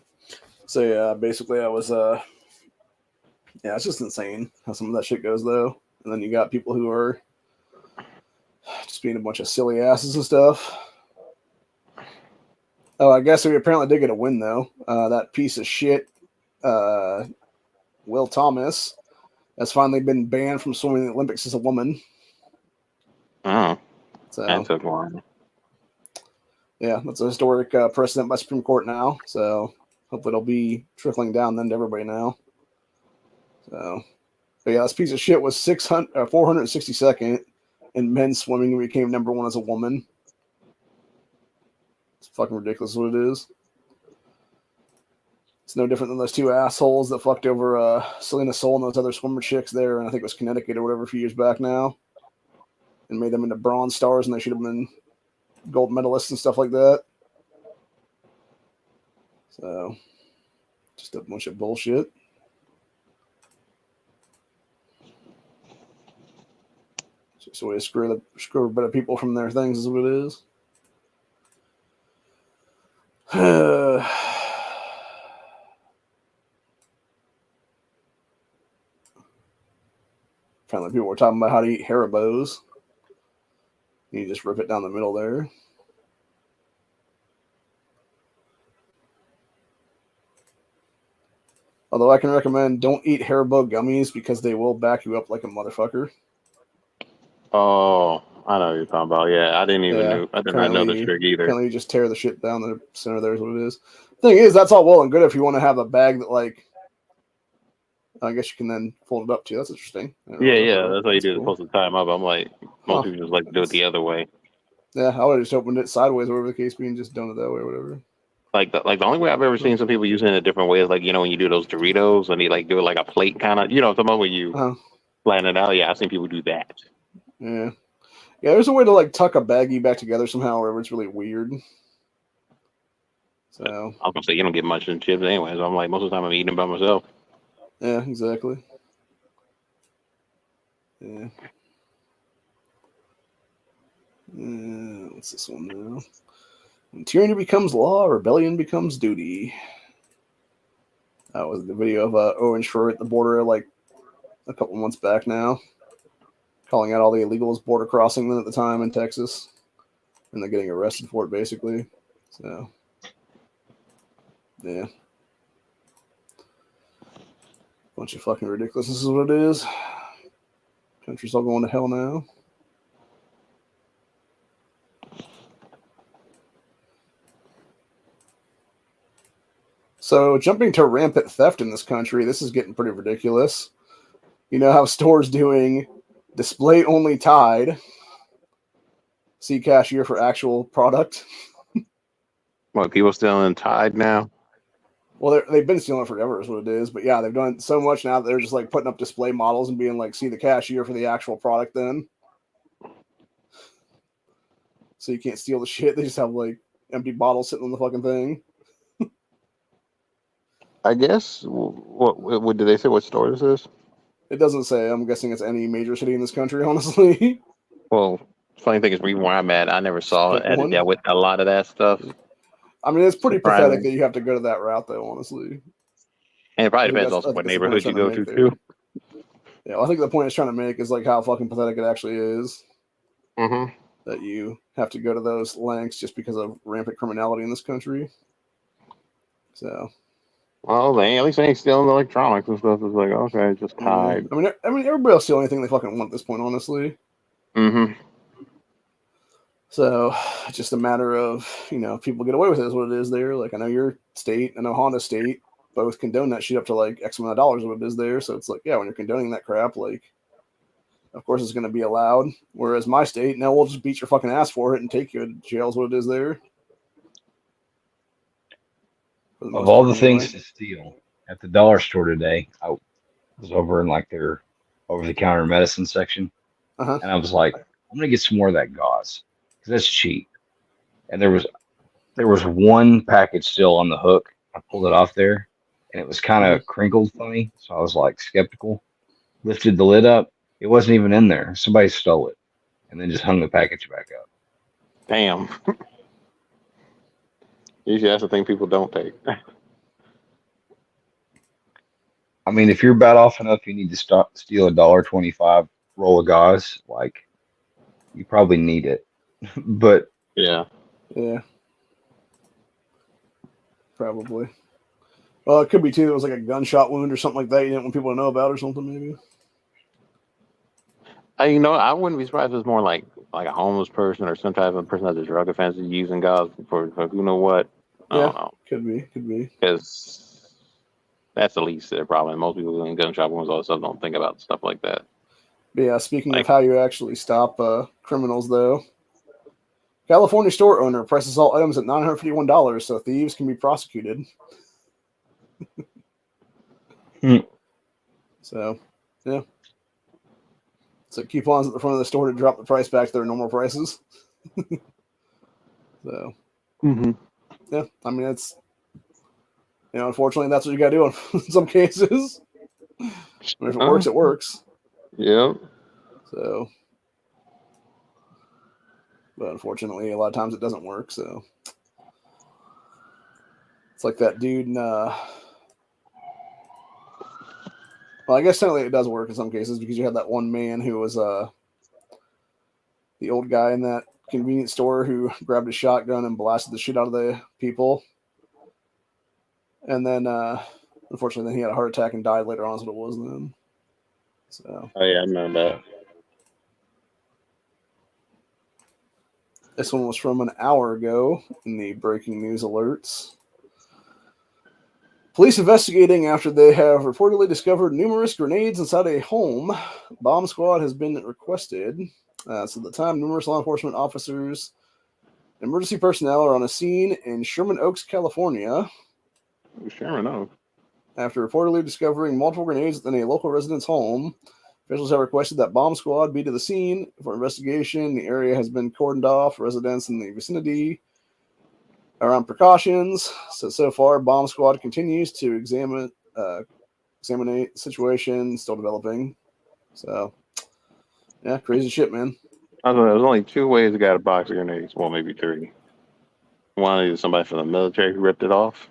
so yeah, basically I was it's just insane how some of that shit goes though. And then you got people who are just being a bunch of silly asses and stuff. Oh, I guess we apparently did get a win though. That piece of shit, Will Thomas, has finally been banned from swimming in the Olympics as a woman. Oh, so that took long. Yeah, that's a historic precedent by Supreme Court now. So hopefully it'll be trickling down then to everybody now. So, but yeah, this piece of shit was 462nd in men's swimming and became number 1 as a woman. It's fucking ridiculous what it is. It's no different than those two assholes that fucked over Selena Sol and those other swimmer chicks there, and I think it was Connecticut or whatever a few years back now, and made them into bronze stars, and they should have been gold medalists and stuff like that. So, just a bunch of bullshit. Just a way to screw a bit of people from their things is what it is. Apparently people were talking about how to eat Haribos. You just rip it down the middle there. Although I can recommend don't eat Haribo gummies because they will back you up like a motherfucker. Oh, I know what you're talking about. Yeah, I did not know the trick either. Apparently you just tear the shit down the center there is what it is. Thing is, that's all well and good if you want to have a bag that like I guess you can then fold it up too. That's interesting. Yeah, that's how you do it. Supposed to time up. I'm like, most people just like to do it the other way. Yeah, I would have just opened it sideways, or whatever the case being, just done it that way or whatever. Like the only way I've ever seen some people using it a different way is like, when you do those Doritos and they like do it like a plate kind of, the moment when you flatten it out. Yeah, I've seen people do that. Yeah. Yeah, there's a way to like tuck a baggie back together somehow, wherever it's really weird. So I was gonna say you don't get much in chips anyway. So I'm like, most of the time I'm eating them by myself. yeah, exactly. Yeah. What's this one now? When tyranny becomes law, rebellion becomes duty. That was the video of Orange Fur at the border like a couple months back now, calling out all the illegals border crossing them at the time in Texas, and they're getting arrested for it basically. So, yeah. Bunch of fucking ridiculousness is what it is. Country's all going to hell now. So, jumping to rampant theft in this country, this is getting pretty ridiculous. You know how stores doing display only Tide, see cashier for actual product. What, people stealing Tide now? Well, they've been stealing it forever, is what it is. But yeah, they've done so much now that they're just like putting up display models and being like, see the cashier for the actual product then. So you can't steal the shit. They just have like empty bottles sitting on the fucking thing. I guess. What did they say? What store this is? It doesn't say. I'm guessing it's any major city in this country, honestly. Well, funny thing is, where I'm at, I never saw Pick one. it with a lot of that stuff. I mean, it's pretty Surprising. pathetic that you have to go to that route, though, honestly. And it probably I think depends that's- also I what think that's the point neighborhood you I'm go trying to, to make too. Yeah, well, I think the point it's trying to make is like how fucking pathetic it actually is Mm-hmm. that you have to go to those lengths just because of rampant criminality in this country. So, Well, at least they ain't stealing electronics and stuff. It's like, okay, just Tide. I mean, everybody will steal anything they fucking want at this point, honestly. Mm-hmm. So, it's just a matter of, people get away with it is what it is there. Like, I know your state, I know Honda State both condone that shit up to like X amount of dollars what it is there. So it's like, yeah, when you're condoning that crap, like, of course it's going to be allowed. Whereas my state, now we'll just beat your fucking ass for it and take you to jail is what it is there. Of all the things to steal at the dollar store today, I was over in like their over the counter medicine section, and I was like, I'm gonna get some more of that gauze because that's cheap. And there was one package still on the hook. I pulled it off there, and it was kind of crinkled funny, so I was like skeptical. Lifted the lid up, it wasn't even in there. Somebody stole it, and then just hung the package back up. Damn. Usually that's the thing people don't take. I mean, if you're bad off enough, you need to steal $1.25 roll of gauze. Like, you probably need it, but Yeah. Probably. Well, it could be too. It was like a gunshot wound or something like that. You didn't want people to know about or something, maybe. I wouldn't be surprised if it's more like a homeless person or some type of person that's a drug offense using gauze for who know what. I don't know. Could be. Because that's the least of their problem. Most people doing gunshot wounds, all that stuff, don't think about stuff like that. But yeah, speaking of how you actually stop criminals, though, California store owner prices all items at $951, so thieves can be prosecuted. So, yeah. So coupons at the front of the store to drop the price back to their normal prices. So, yeah, I mean, it's, unfortunately, that's what you got to do in some cases. I mean, if it works, it works. Yeah. So, but unfortunately, a lot of times it doesn't work. So, it's like that dude in, well, I guess technically it does work in some cases because you had that one man who was the old guy in that convenience store who grabbed a shotgun and blasted the shit out of the people. And then, unfortunately, then he had a heart attack and died later on, is what it was then. So. Oh, yeah, I remember that. This one was from an hour ago in the breaking news alerts. Police investigating after they have reportedly discovered numerous grenades inside a home. Bomb squad has been requested. So at the time, numerous law enforcement officers and emergency personnel are on a scene in Sherman Oaks, California. Sherman Oaks. After reportedly discovering multiple grenades within a local resident's home, officials have requested that bomb squad be to the scene for investigation. The area has been cordoned off. Residents in the vicinity Around precautions, so far, bomb squad continues to examine the situation, still developing. So, yeah, crazy shit, man. There's only 2 ways to get a box of grenades. Well, maybe 3. One is somebody from the military who ripped it off.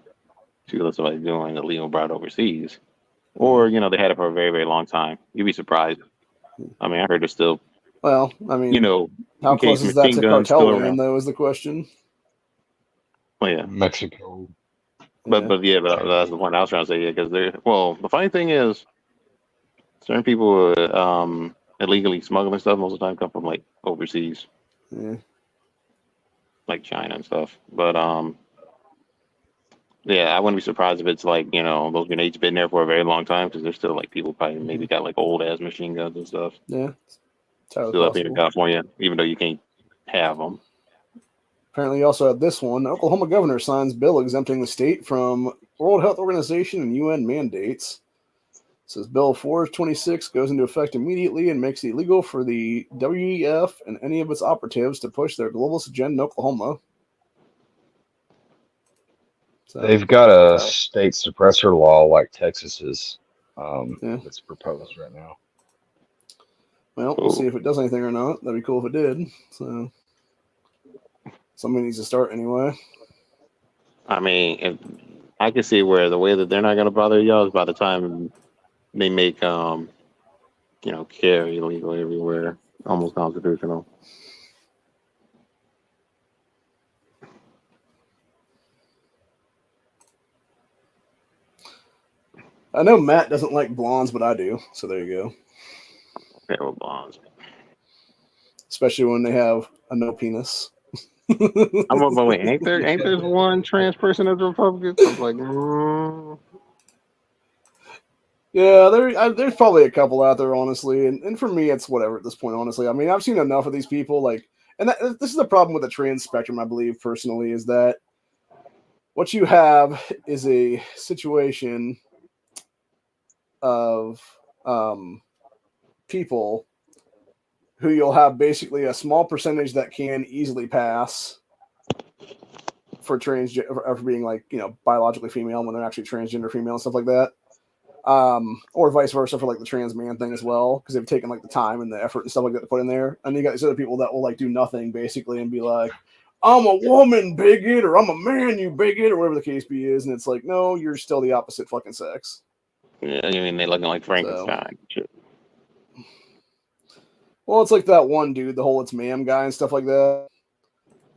2 is somebody doing illegal brought overseas. Or, they had it for a very, very long time. You'd be surprised. I mean, I heard there's still, Well, I mean, how in case close is that machine to guns cartel still land, around. though, is the question. Well, yeah. Mexico. But that's the point I was trying to say. Yeah, because the funny thing is, certain people illegally smuggling stuff most of the time come from like overseas, like China and stuff. But yeah, I wouldn't be surprised if it's like those grenades been there for a very long time because there's still like people probably maybe got like old ass machine guns and stuff. Yeah, Still up here in California, even though you can't have them. Apparently, you also had this one. Oklahoma governor signs bill exempting the state from World Health Organization and UN mandates. It says Bill 426 goes into effect immediately and makes it illegal for the WEF and any of its operatives to push their globalist agenda in Oklahoma. So, they've got a state suppressor law like Texas's that's proposed right now. Well, we'll see if it does anything or not. That'd be cool if it did. So somebody needs to start anyway. I mean, I can see where the way that they're not going to bother y'all is by the time they make carry illegal everywhere, almost constitutional. I know Matt doesn't like blondes, but I do. So there you go. Yeah, well, blondes. Especially when they have a no penis. But wait, ain't there one trans person as a Republican? I'm like, Yeah, there's probably a couple out there, honestly, and for me, it's whatever at this point, honestly. I mean, I've seen enough of these people, and this is the problem with the trans spectrum, I believe, personally, is that what you have is a situation of people who you'll have basically a small percentage that can easily pass for for being like biologically female when they're actually transgender female and stuff like that, or vice versa for like the trans man thing as well, because they've taken like the time and the effort and stuff like that to put in there. And you got these other people that will like do nothing basically and be like, I'm a woman bigot, or I'm a man you bigot, or whatever the case be is, and it's like, no, you're still the opposite fucking sex. Yeah, I mean, they looking like Frankenstein. So, well, it's like that one dude, the whole it's ma'am guy and stuff like that.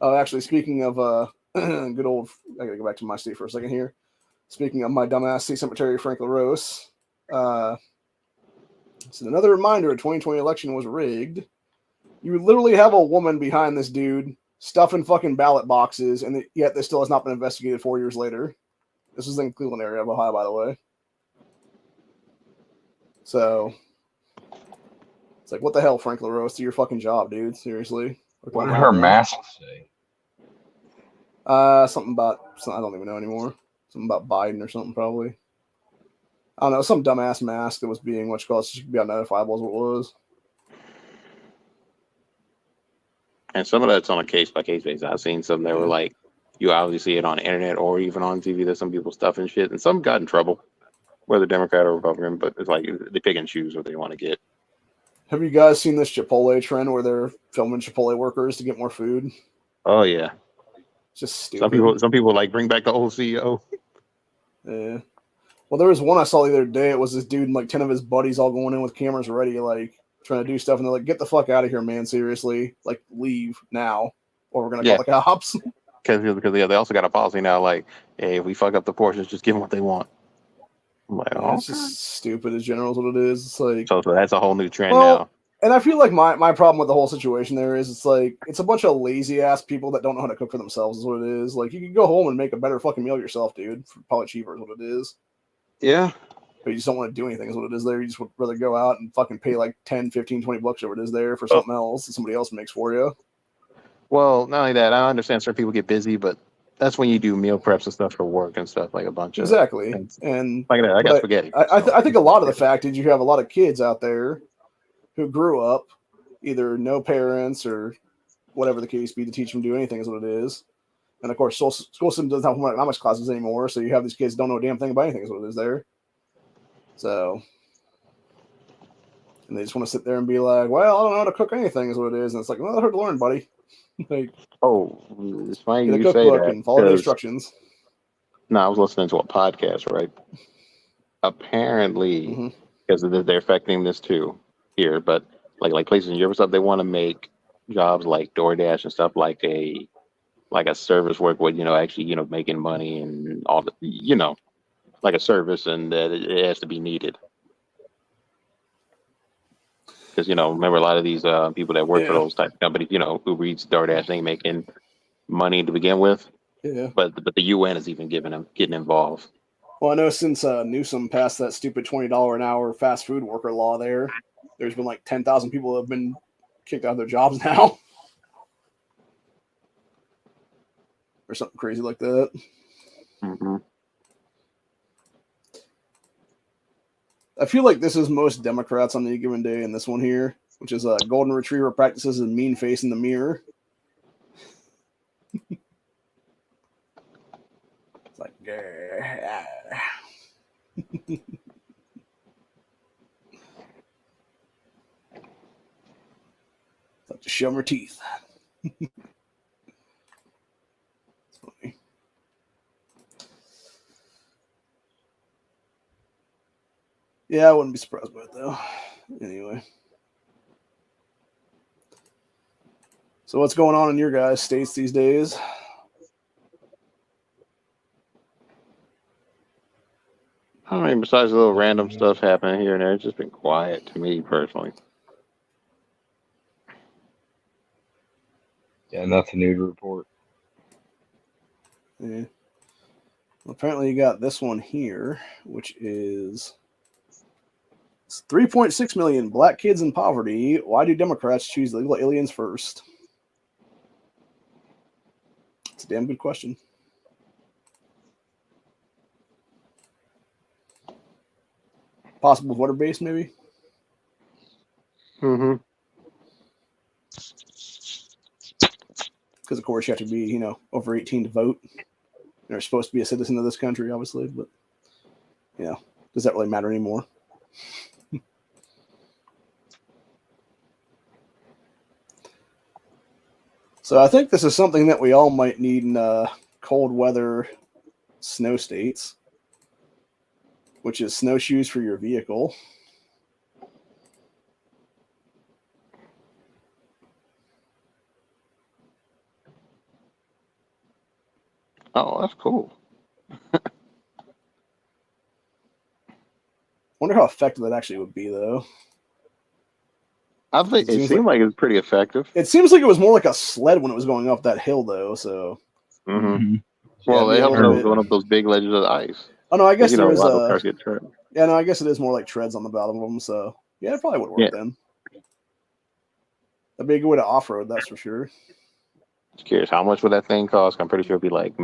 Actually, speaking of good old, I gotta go back to my state for a second here. Speaking of my dumbass state secretary, Frank LaRose, so another reminder, a 2020 election was rigged. You literally have a woman behind this dude stuffing fucking ballot boxes, and yet this still has not been investigated 4 years later. This is in Cleveland area of Ohio, by the way. So it's like, what the hell, Frank LaRose? Do your fucking job, dude. Seriously. What did her mask say? Something about, I don't even know anymore. Something about Biden or something, probably. I don't know, some dumbass mask that was being what's called, so she could be unidentifiable is what it was. And some of that's on a case by case basis. I've seen some that were like, you obviously see it on the internet or even on TV. There's some people stuffing shit, and some got in trouble, whether Democrat or Republican. But it's like they pick and choose what they want to get. Have you guys seen this Chipotle trend where they're filming Chipotle workers to get more food? Oh yeah, it's just stupid. Some people like bring back the old CEO. Yeah. Well, there was one I saw the other day. It was this dude and like 10 of his buddies all going in with cameras ready, like trying to do stuff, and they're like, "Get the fuck out of here, man! Seriously, like leave now, or we're gonna call the cops." Because they also got a policy now, like, hey, if we fuck up the portions, just give them what they want. I'm like, it's just stupid as general is what it is. It's like so that's a whole new trend now. And I feel like my problem with the whole situation there is it's like it's a bunch of lazy ass people that don't know how to cook for themselves is what it is. Like you can go home and make a better fucking meal yourself, dude. Probably cheaper is what it is. Yeah. But you just don't want to do anything is what it is there. You just would rather go out and fucking pay like 10, 15, 20 bucks over it is there for something else that somebody else makes for you. Well, not only that, I understand certain people get busy, but that's when you do meal preps and stuff for work and stuff, like a bunch of things. And like that, I got spaghetti. I think a lot of the fact is you have a lot of kids out there who grew up either no parents or whatever the case be to teach them to do anything is what it is. And of course, school system doesn't have home economics classes anymore, so you have these kids don't know a damn thing about anything is what it is there. So, and they just want to sit there and be like, well, I don't know how to cook anything is what it is. And it's like, well, that's hard to learn, buddy. Like, Oh, it's funny get a you say cookbook that and follow the because instructions. no, I was listening to a podcast, right? Apparently, because they're affecting this too here, but like places in Europe and stuff, they want to make jobs like DoorDash and stuff like a service work with actually making money and all the like a service, and that it has to be needed. Because remember a lot of these people that work for those type of companies, Uber Eats, DoorDash, they ain't making money to begin with. Yeah. But the UN is even getting involved. Well, I know since Newsom passed that stupid $20 an hour fast food worker law there's been like 10,000 people that have been kicked out of their jobs now. Or something crazy like that. Mm-hmm. I feel like this is most Democrats on any given day in this one here, which is golden retriever practices and mean face in the mirror. It's like, it's like to show her teeth. It's funny. Yeah, I wouldn't be surprised by it though. Anyway. So what's going on in your guys' states these days? I mean, besides a little random stuff happening here and there, it's just been quiet to me personally. Yeah, nothing new to report. Yeah. Well, apparently you got this one here, which is 3.6 million black kids in poverty. Why do Democrats choose illegal aliens first? It's a damn good question. Possible voter base, maybe? Mm-hmm. Because, of course, you have to be, over 18 to vote. You're supposed to be a citizen of this country, obviously, but, does that really matter anymore? So I think this is something that we all might need in cold weather snow states, which is snowshoes for your vehicle. Oh, that's cool. Wonder how effective that actually would be, though. I think it seemed like it's pretty effective. It seems like it was more like a sled when it was going up that hill, though. So, mm-hmm. Well, they helped going up those big ledges of ice. Oh no, I guess there a is lot of cars get tripped. Yeah, no, I guess it is more like treads on the bottom of them. So, yeah, it probably would work then. That'd be a good way to off-road, that's for sure. Just curious, how much would that thing cost? I'm pretty sure it'd be like,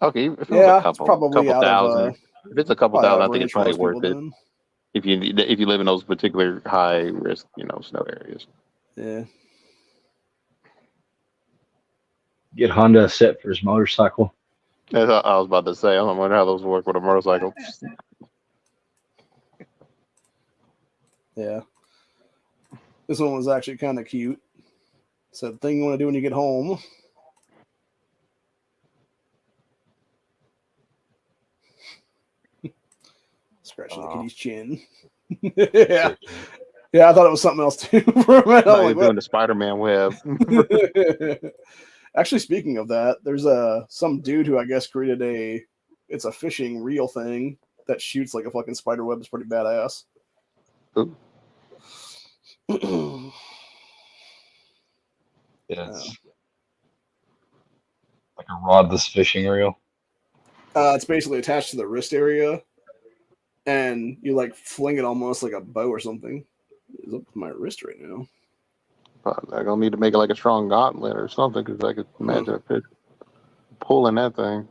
okay, if it was a couple, probably couple thousand. If it's a couple thousand, I think it's probably worth it. Then. If you live in those particular high risk, snow areas. Yeah. Get Honda a set for his motorcycle. That's what I was about to say. I wonder how those work with a motorcycle. Yeah. This one was actually kind of cute. So the thing you want to do when you get home. Scratching the kitty's chin. Yeah. Yeah, I thought it was something else too. For a minute. Like, doing the Spider-Man web. Actually, speaking of that, there's some dude who I guess created it's a fishing reel thing that shoots like a fucking spider web. It's pretty badass. It's like a rodless fishing reel. It's basically attached to the wrist area, and you like fling it almost like a bow or something. It's up to my wrist right now. I'm gonna need to make it like a strong gauntlet or something, because I could imagine a fish pulling that thing,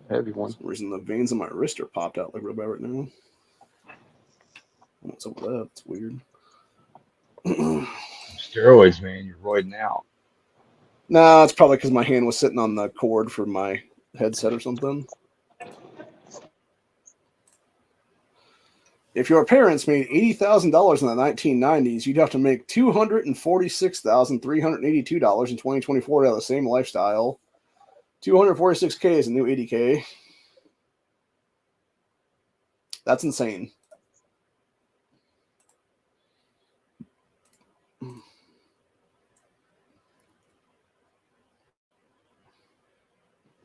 heavy one. For some reason, the veins on my wrist are popped out like real bad right now. What's up with that? It's weird. Steroids, man, you're roiding out. No, it's probably because my hand was sitting on the cord for my headset or something. If your parents made $80,000 in the 1990s, you'd have to make $246,382 in 2024 to have the same lifestyle. $246K is a new $80K. That's insane.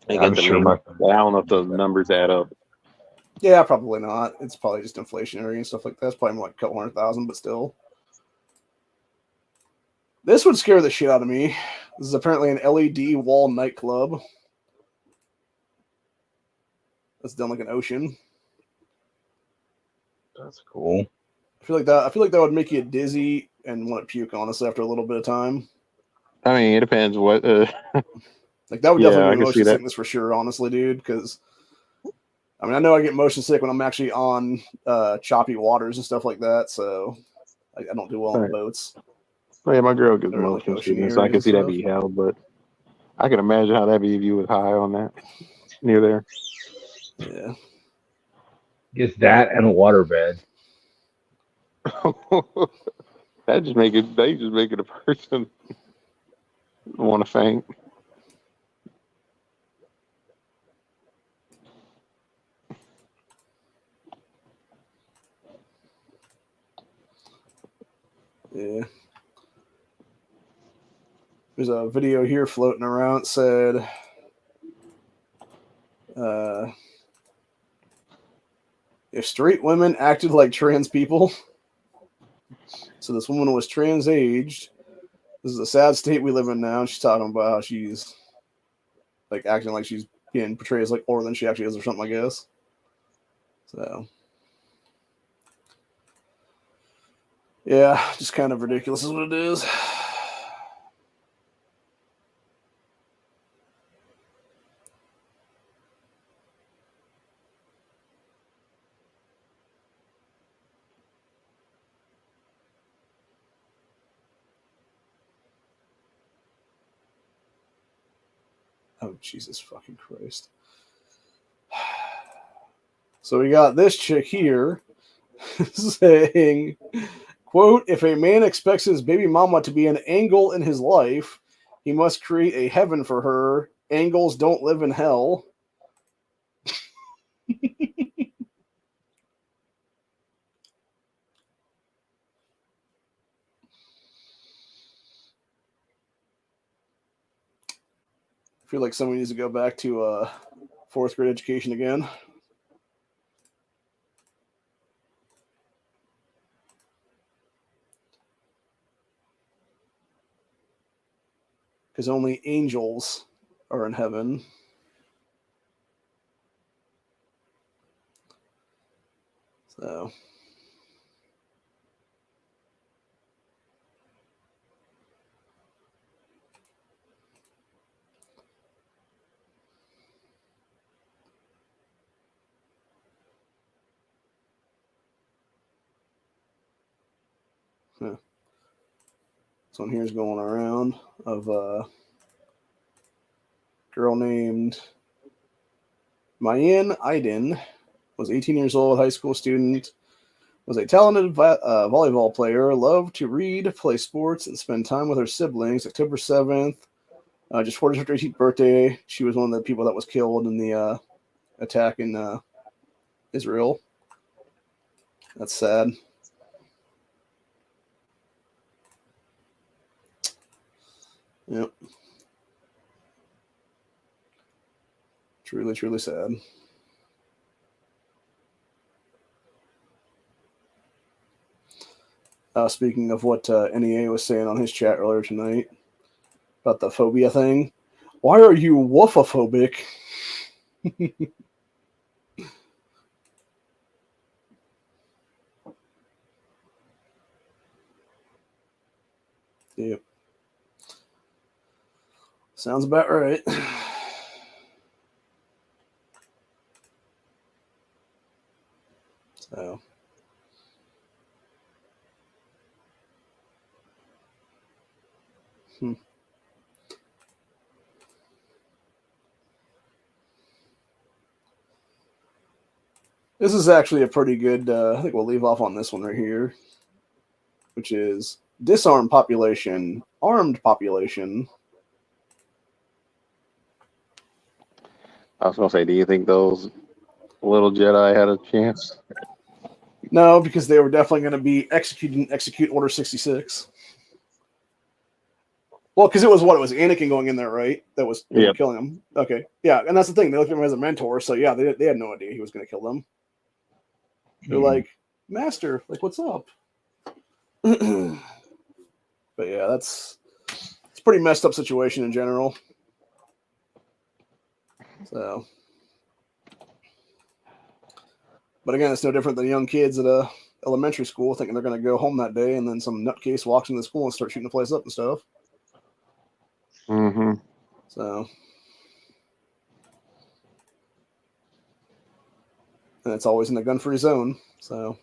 They I'm got the sure meme. I don't know if those numbers add up. Yeah, probably not. It's probably just inflationary and stuff like that. It's probably more like a couple 100,000, but still. This would scare the shit out of me. This is apparently an LED wall nightclub. That's done like an ocean. That's cool. I feel like that would make you dizzy and want to puke, honestly, after a little bit of time. I mean, it depends what. Like that would Yeah, definitely I be can motion see that. sickness for sure, honestly, dude. Because I mean, I know I get motion sick when I'm actually on choppy waters and stuff like that. So I don't do well on the Right. boats. Oh, yeah, my girl gets Or, like, motion ocean sickness, so I areas can and see that stuff. be hell. But I can imagine how that'd be if you was high on that near there. Yeah. Get that and a waterbed. They just make it a person want to faint. Yeah. There's a video here floating around. It said, if straight women acted like trans people, so this woman was trans aged. This is a sad state we live in now. She's talking about how she's like acting like she's being portrayed as like older than she actually is or something, I guess. So yeah, just kind of ridiculous is what it is. Oh, Jesus fucking Christ. So we got this chick here saying, quote, if a man expects his baby mama to be an angle in his life, he must create a heaven for her. Angles don't live in hell. I feel like someone needs to go back to fourth grade education again. Because only angels are in heaven. So this one here's going around of a girl named Mayan Iden, was 18 years old, high school student, was a talented volleyball player, loved to read, play sports, and spend time with her siblings. October 7th, just 48th birthday, she was one of the people that was killed in the attack in Israel. That's sad. Yep. Truly, truly sad. Speaking of what NEA was saying on his chat earlier tonight about the phobia thing, why are you woofophobic? Yep. Sounds about right. So. This is actually a pretty good, I think we'll leave off on this one right here, which is disarmed population, armed population. I was gonna say, do you think those little Jedi had a chance? No, because they were definitely going to be execute Order 66. Well, because it was Anakin going in there, right? That was killing him. Okay, yeah, and that's the thing. They looked at him as a mentor, so yeah, they had no idea he was going to kill them. They're like, Master, like, what's up? But yeah, it's a pretty messed up situation in general. So, but again, it's no different than young kids at a elementary school thinking they're going to go home that day, and then some nutcase walks into the school and starts shooting the place up and stuff. Mm-hmm. So, and it's always in the gun-free zone. So,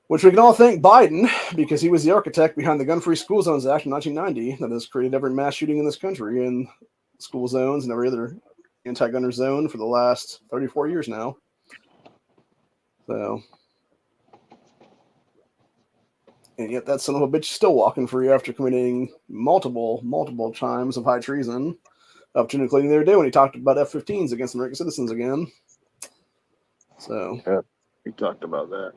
which we can all thank Biden, because he was the architect behind the Gun-Free School Zones Act in 1990 that has created every mass shooting in this country in school zones and every other anti-gunner zone for the last 34 years now. So, and yet that son of a bitch is still walking free after committing multiple times of high treason, up to including the other day when he talked about F-15s against American citizens again. So, yeah, we talked about that.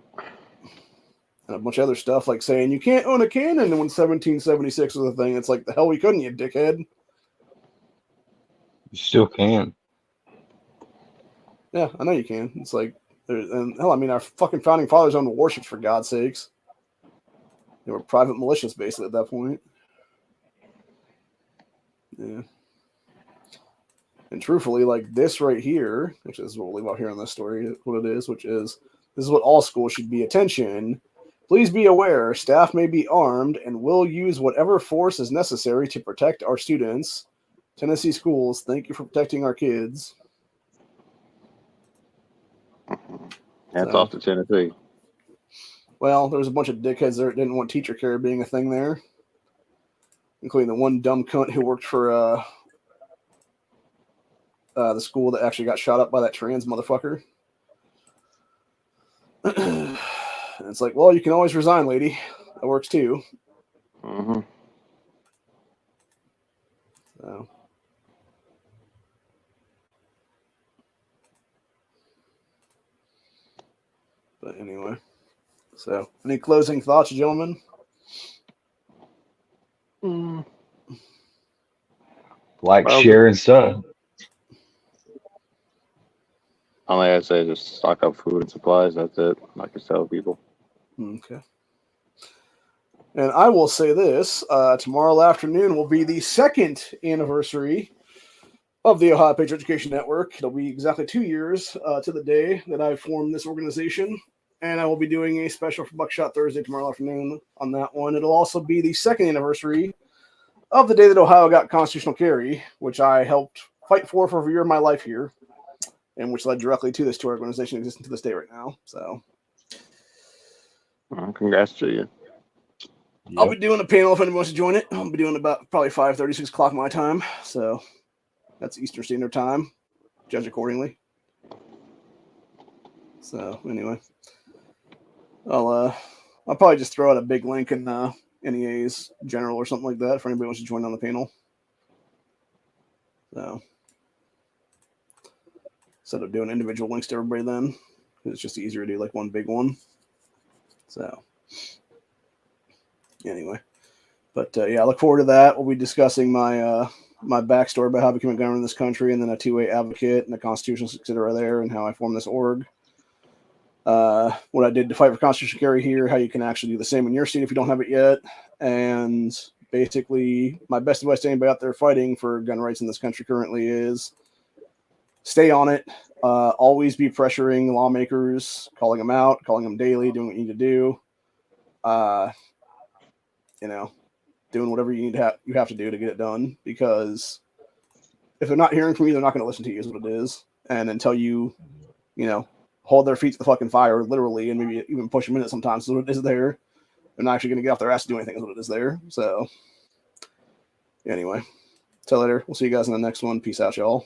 And a bunch of other stuff, like saying you can't own a cannon when 1776 was a thing. It's like, the hell we couldn't, you dickhead. You still can. Yeah, I know you can. It's like, and hell, I mean, our fucking founding fathers owned warships, for God's sakes. They were private militias, basically, at that point. Yeah. And truthfully, like this right here, which is what we'll leave out here on this story, what it is, which is, this is what all schools should be. Attention. Please be aware, staff may be armed and will use whatever force is necessary to protect our students. Tennessee schools, thank you for protecting our kids. Hats off to Tennessee. Well, there was a bunch of dickheads there that didn't want teacher care being a thing there, including the one dumb cunt who worked for the school that actually got shot up by that trans motherfucker. And it's like, well, you can always resign, lady. That works too. Mm-hmm. So. But anyway. So, any closing thoughts, gentlemen? Like, share, and sub. All I say is just stock up food and supplies. That's it. Like I tell people. Okay. And I will say this, tomorrow afternoon will be the second anniversary of the Ohio Patriot Education Network. It'll be exactly 2 years to the day that I formed this organization. And I will be doing a special for Buckshot Thursday tomorrow afternoon on that one. It'll also be the second anniversary of the day that Ohio got constitutional carry, which I helped fight for a year of my life here, and which led directly to this tour organization existing to this day right now. So, congrats to you. Yep. I'll be doing a panel if anyone wants to join it. I'll be doing about probably 5:30, 6 o'clock my time. So that's Eastern Standard Time. Judge accordingly. So anyway, I'll probably just throw out a big link in NEA's general or something like that for anybody who wants to join on the panel. So instead of doing individual links to everybody, then it's just easier to do like one big one. So anyway, but yeah, I look forward to that. We'll be discussing my my backstory about how I became a gunner in this country, and then a two-way advocate and a constitutional etc. there, and how I formed this org. What I did to fight for constitutional carry here, how you can actually do the same in your state if you don't have it yet, and basically my best advice to anybody out there fighting for gun rights in this country currently is stay on it. Always be pressuring lawmakers, calling them out, calling them daily, doing what you need to do. You know, doing whatever you have to do to get it done, because if they're not hearing from you, they're not going to listen to you is what it is. And until you know, hold their feet to the fucking fire, literally, and maybe even push them in it sometimes is what it is there. They're not actually going to get off their ass to do anything is what it is there. So anyway, till later. We'll see you guys in the next one. Peace out, y'all.